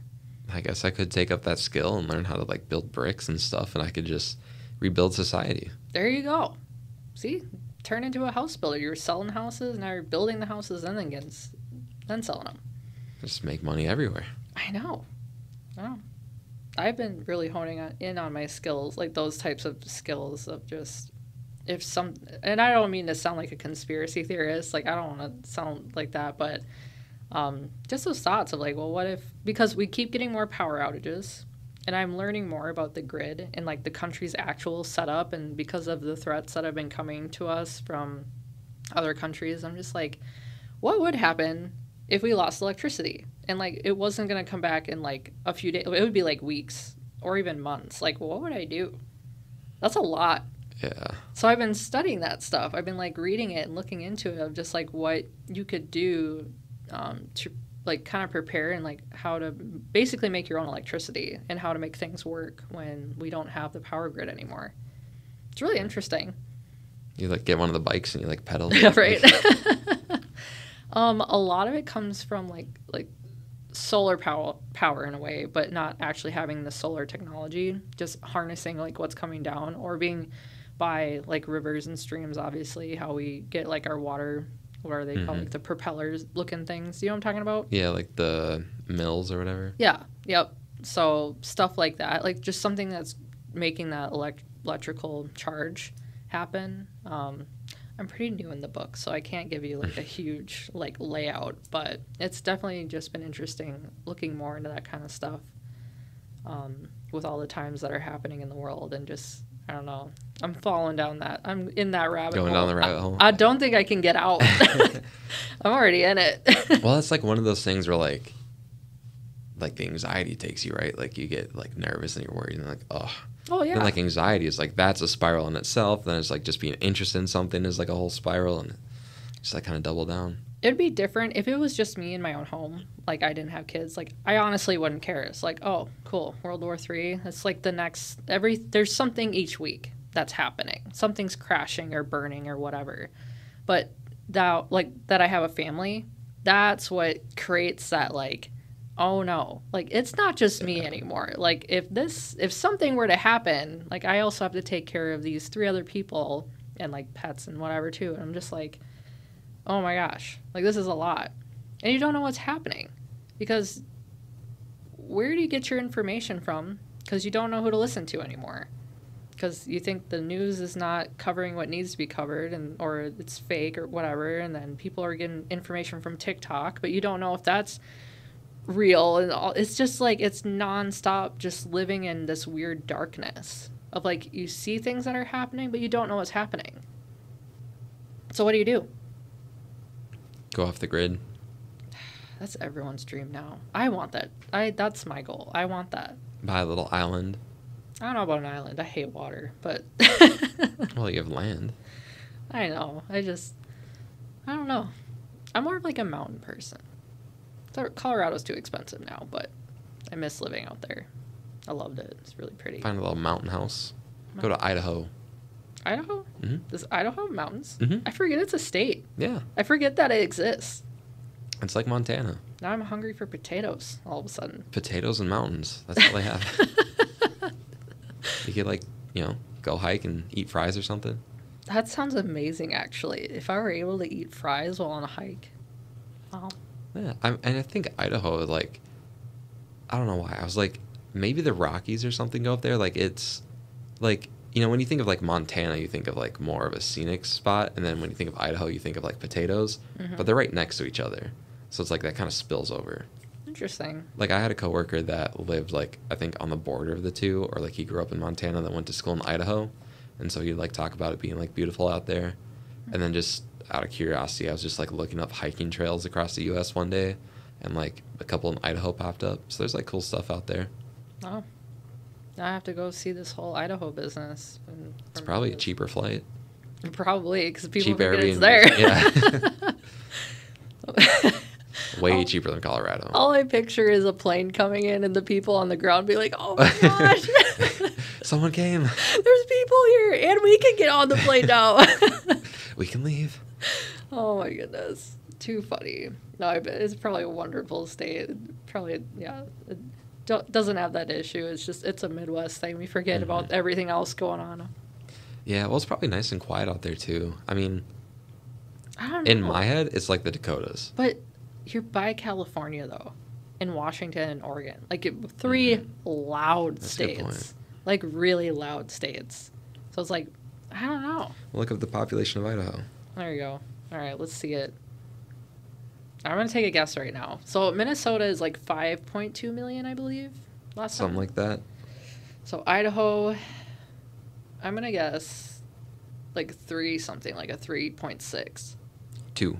S1: I guess I could take up that skill and learn how to like build bricks and stuff, and I could just rebuild society.
S2: There you go. See, turn into a house builder. You're selling houses, now you're building the houses, and then selling them.
S1: Just make money everywhere.
S2: I know. I've been really honing in on my skills, like those types of skills of just and I don't mean to sound like a conspiracy theorist. Like, I don't want to sound like that, but just those thoughts of like, well, what if, because we keep getting more power outages, and I'm learning more about the grid and like the country's actual setup, and because of the threats that have been coming to us from other countries, I'm just like, what would happen if we lost electricity and like it wasn't going to come back in like a few days? It would be like weeks or even months. Like, what would I do? That's a lot.
S1: Yeah.
S2: So I've been studying that stuff. I've been like reading it and looking into it of just like what you could do to like kind of prepare and like how to basically make your own electricity and how to make things work when we don't have the power grid anymore. It's really interesting.
S1: You like get one of the bikes and you like pedal.
S2: Yeah, right. A lot of it comes from like solar power in a way, but not actually having the solar technology, just harnessing like what's coming down or being by like rivers and streams, obviously, how we get like our water. What are they called? Like the propellers looking things. You know what I'm talking about?
S1: Yeah, like the mills or whatever.
S2: Yeah. Yep. So stuff like that, like just something that's making that electrical charge happen. I'm pretty new in the book, so I can't give you like a huge like layout, but it's definitely just been interesting looking more into that kind of stuff with all the times that are happening in the world, and just, I don't know. I'm falling down that. I'm in that rabbit hole.
S1: Going down the rabbit hole.
S2: I don't think I can get out. I'm already in it.
S1: Well, it's like one of those things where like the anxiety takes you, right? Like you get like nervous and you're worried and like,
S2: Oh, yeah.
S1: And like anxiety is like, that's a spiral in itself. Then it's like just being interested in something is like a whole spiral, and just like kind of double down.
S2: It'd be different if it was just me in my own home. Like, I didn't have kids. Like, I honestly wouldn't care. It's like, oh, cool, World War III. It's like the next, there's something each week that's happening. Something's crashing or burning or whatever. But that I have a family, that's what creates that, like, oh no, like, it's not just me anymore. Like, if something were to happen, like, I also have to take care of these 3 other people and like pets and whatever too. And I'm just like, oh my gosh, like, this is a lot. And you don't know what's happening, because where do you get your information from? Because you don't know who to listen to anymore, because you think the news is not covering what needs to be covered, or it's fake or whatever. And then people are getting information from TikTok, but you don't know if that's real. And all, it's just like, it's nonstop just living in this weird darkness of like, you see things that are happening, but you don't know what's happening. So what do you do?
S1: Go off the grid.
S2: That's everyone's dream now. I want that. That's my goal. I want that.
S1: Buy a little island.
S2: I don't know about an island. I hate water, but
S1: Well, you have land.
S2: I know. I don't know. I'm more of like a mountain person. Colorado's too expensive now, but I miss living out there. I loved it. It's really pretty.
S1: Find a little mountain house. Go to Idaho.
S2: Idaho?
S1: Mm-hmm.
S2: Does Idaho have mountains?
S1: Mm-hmm.
S2: I forget it's a state.
S1: Yeah.
S2: I forget that it exists.
S1: It's like Montana.
S2: Now I'm hungry for potatoes all of a sudden.
S1: Potatoes and mountains. That's all they have. You could, like, go hike and eat fries or something.
S2: That sounds amazing, actually. If I were able to eat fries while on a hike. Wow.
S1: Yeah, and I think Idaho is like, I don't know why. I was like, maybe the Rockies or something go up there. Like it's like, when you think of like Montana, you think of like more of a scenic spot, and then when you think of Idaho, you think of like potatoes. But they're right next to each other, so it's like that kind of spills over.
S2: Interesting.
S1: Like I had a coworker that lived like I think on the border of the two, or like he grew up in Montana that went to school in Idaho, and so he'd like talk about it being like beautiful out there. And then just out of curiosity, I was just like looking up hiking trails across the U.S. one day, and like a couple in Idaho popped up. So there's like cool stuff out there.
S2: Oh, now I have to go see this whole Idaho business.
S1: It's probably a cheaper flight.
S2: Probably, because people
S1: Cheap
S2: forget it's
S1: Airbnb.
S2: there.
S1: Yeah. Way cheaper than Colorado.
S2: All I picture is a plane coming in and the people on the ground be like, oh my gosh.
S1: Someone came.
S2: There's people here and we can get on the plane now.
S1: We can leave.
S2: Oh my goodness. Too funny. No, I bet it's probably a wonderful state. Probably, yeah. It doesn't have that issue. It's a Midwest thing. We forget about everything else going on.
S1: Yeah, well, it's probably nice and quiet out there, too. I mean,
S2: I don't know.
S1: in my head, it's like the Dakotas.
S2: But you're by California, though, in Washington and Oregon. Like, three loud
S1: That's a good
S2: states.
S1: point.
S2: Like, really loud states. So it's like, I don't know.
S1: Look up the population of Idaho.
S2: There you go. All right, let's see it. I'm going to take a guess right now. So Minnesota is like 5.2 million, I believe, last time.
S1: Something like that.
S2: So Idaho, I'm going to guess like 3 something, like a 3.6.
S1: 2.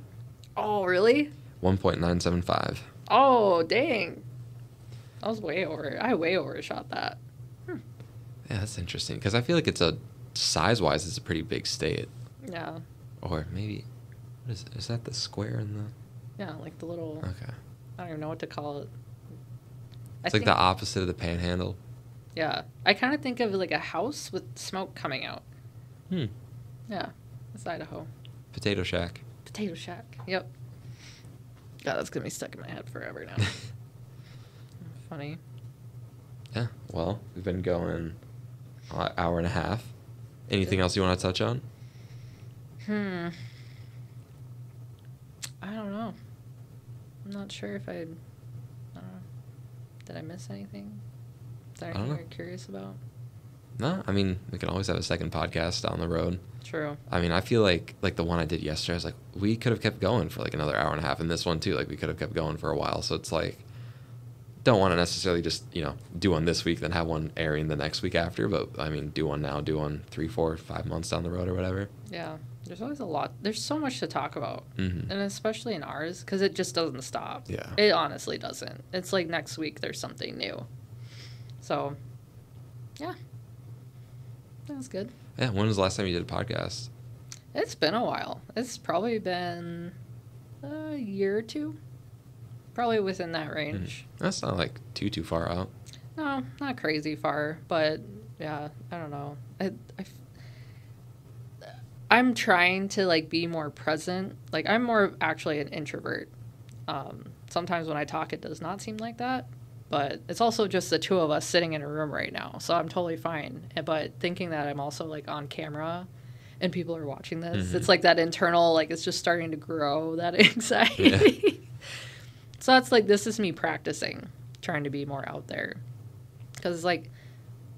S2: Oh, really?
S1: 1.975.
S2: Oh, dang. I was way over. I way overshot that.
S1: Yeah, that's interesting. Because I feel like size-wise, it's a pretty big state.
S2: Yeah.
S1: Or maybe, is that the square in the...
S2: Yeah, like the little...
S1: Okay.
S2: I don't even know what to call it.
S1: It's like the opposite of the panhandle.
S2: Yeah. I kind of think of like a house with smoke coming out.
S1: Yeah,
S2: it's Idaho.
S1: Potato Shack.
S2: Potato Shack. Yep. God, that's going to be stuck in my head forever now. Funny.
S1: Yeah, well, we've been going an hour and a half. Anything else you want to touch on?
S2: I don't know. I'm not sure if I don't know. Did I miss anything? Is there anything you're curious about?
S1: No, I mean, we can always have a second podcast down the road.
S2: True.
S1: I mean, I feel like the one I did yesterday, I was like, we could have kept going for like another hour and a half, and this one too, like we could have kept going for a while. So it's like, don't want to necessarily just, do one this week, then have one airing the next week after. But I mean, do one now, do one 3, 4, 5 months down the road or whatever.
S2: Yeah. There's always a lot. There's so much to talk about.
S1: Mm-hmm.
S2: And especially in ours, because it just doesn't stop.
S1: Yeah.
S2: It honestly doesn't. It's like next week there's something new. So, yeah. That was good.
S1: Yeah, when was the last time you did a podcast?
S2: It's been a while. It's probably been a year or two. Probably within that range.
S1: That's not like too far out.
S2: No, not crazy far, but yeah, I don't know. I'm trying to like be more present. Like I'm more actually an introvert. Sometimes when I talk, it does not seem like that, but it's also just the two of us sitting in a room right now, so I'm totally fine. But thinking that I'm also like on camera and people are watching this, it's like that internal, like it's just starting to grow, that anxiety. Yeah. So that's like, this is me practicing, trying to be more out there. Because like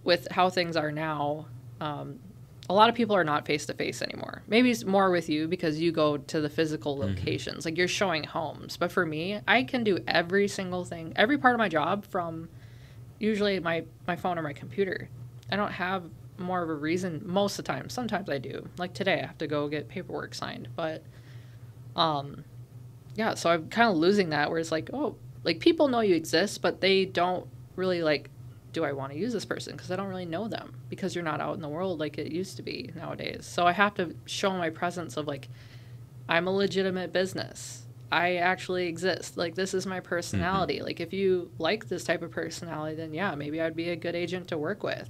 S2: with how things are now, a lot of people are not face-to-face anymore. Maybe it's more with you because you go to the physical locations. Like you're showing homes. But for me, I can do every single thing, every part of my job from usually my phone or my computer. I don't have more of a reason most of the time. Sometimes I do. Like today, I have to go get paperwork signed. But yeah, so I'm kind of losing that where it's like, oh, like people know you exist, but they don't really like, do I want to use this person? Because I don't really know them because you're not out in the world like it used to be nowadays. So I have to show my presence of like, I'm a legitimate business. I actually exist. Like this is my personality. Like if you like this type of personality, then yeah, maybe I'd be a good agent to work with.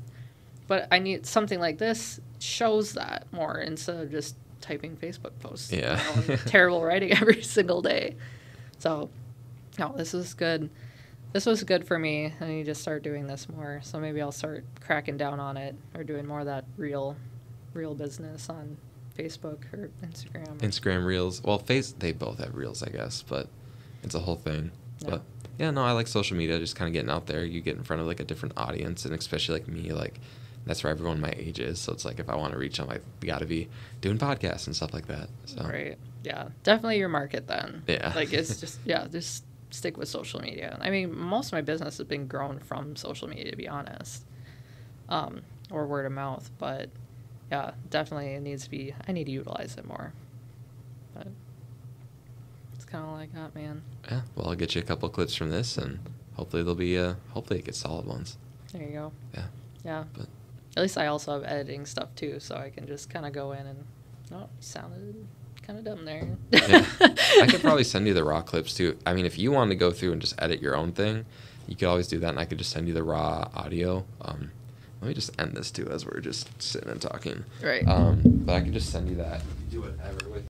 S2: But I need something like this shows that more instead of just typing Facebook posts.
S1: Yeah.
S2: Terrible writing every single day. So, no, this was good. This was good for me. I need to start doing this more. So maybe I'll start cracking down on it or doing more of that real business on Facebook or Instagram.
S1: Instagram Reels. Well, they both have Reels, I guess, but it's a whole thing.
S2: Yeah.
S1: But yeah, no, I like social media, just kind of getting out there. You get in front of like a different audience, and especially like me, like that's where everyone my age is. So it's like if I want to reach them, I got to be doing podcasts and stuff like that. So.
S2: Right. Yeah. Definitely your market then.
S1: Yeah.
S2: Like it's just stick with social media. I mean, most of my business has been grown from social media, to be honest, or word of mouth. But yeah, definitely it needs to be. I need to utilize it more. But it's kind of like that, man.
S1: Yeah. Well, I'll get you a couple clips from this, and hopefully they'll be hopefully it gets solid ones.
S2: There you go.
S1: Yeah.
S2: Yeah.
S1: But
S2: at least I also have editing stuff too, so I can just kind of go in and sounded kind of dumb there.
S1: yeah. I could probably send you the raw clips too. I mean, if you wanted to go through and just edit your own thing, you could always do that, and I could just send you the raw audio. Let me just end this too, as we're just sitting and talking.
S2: Right.
S1: But I could just send you that. You do whatever with.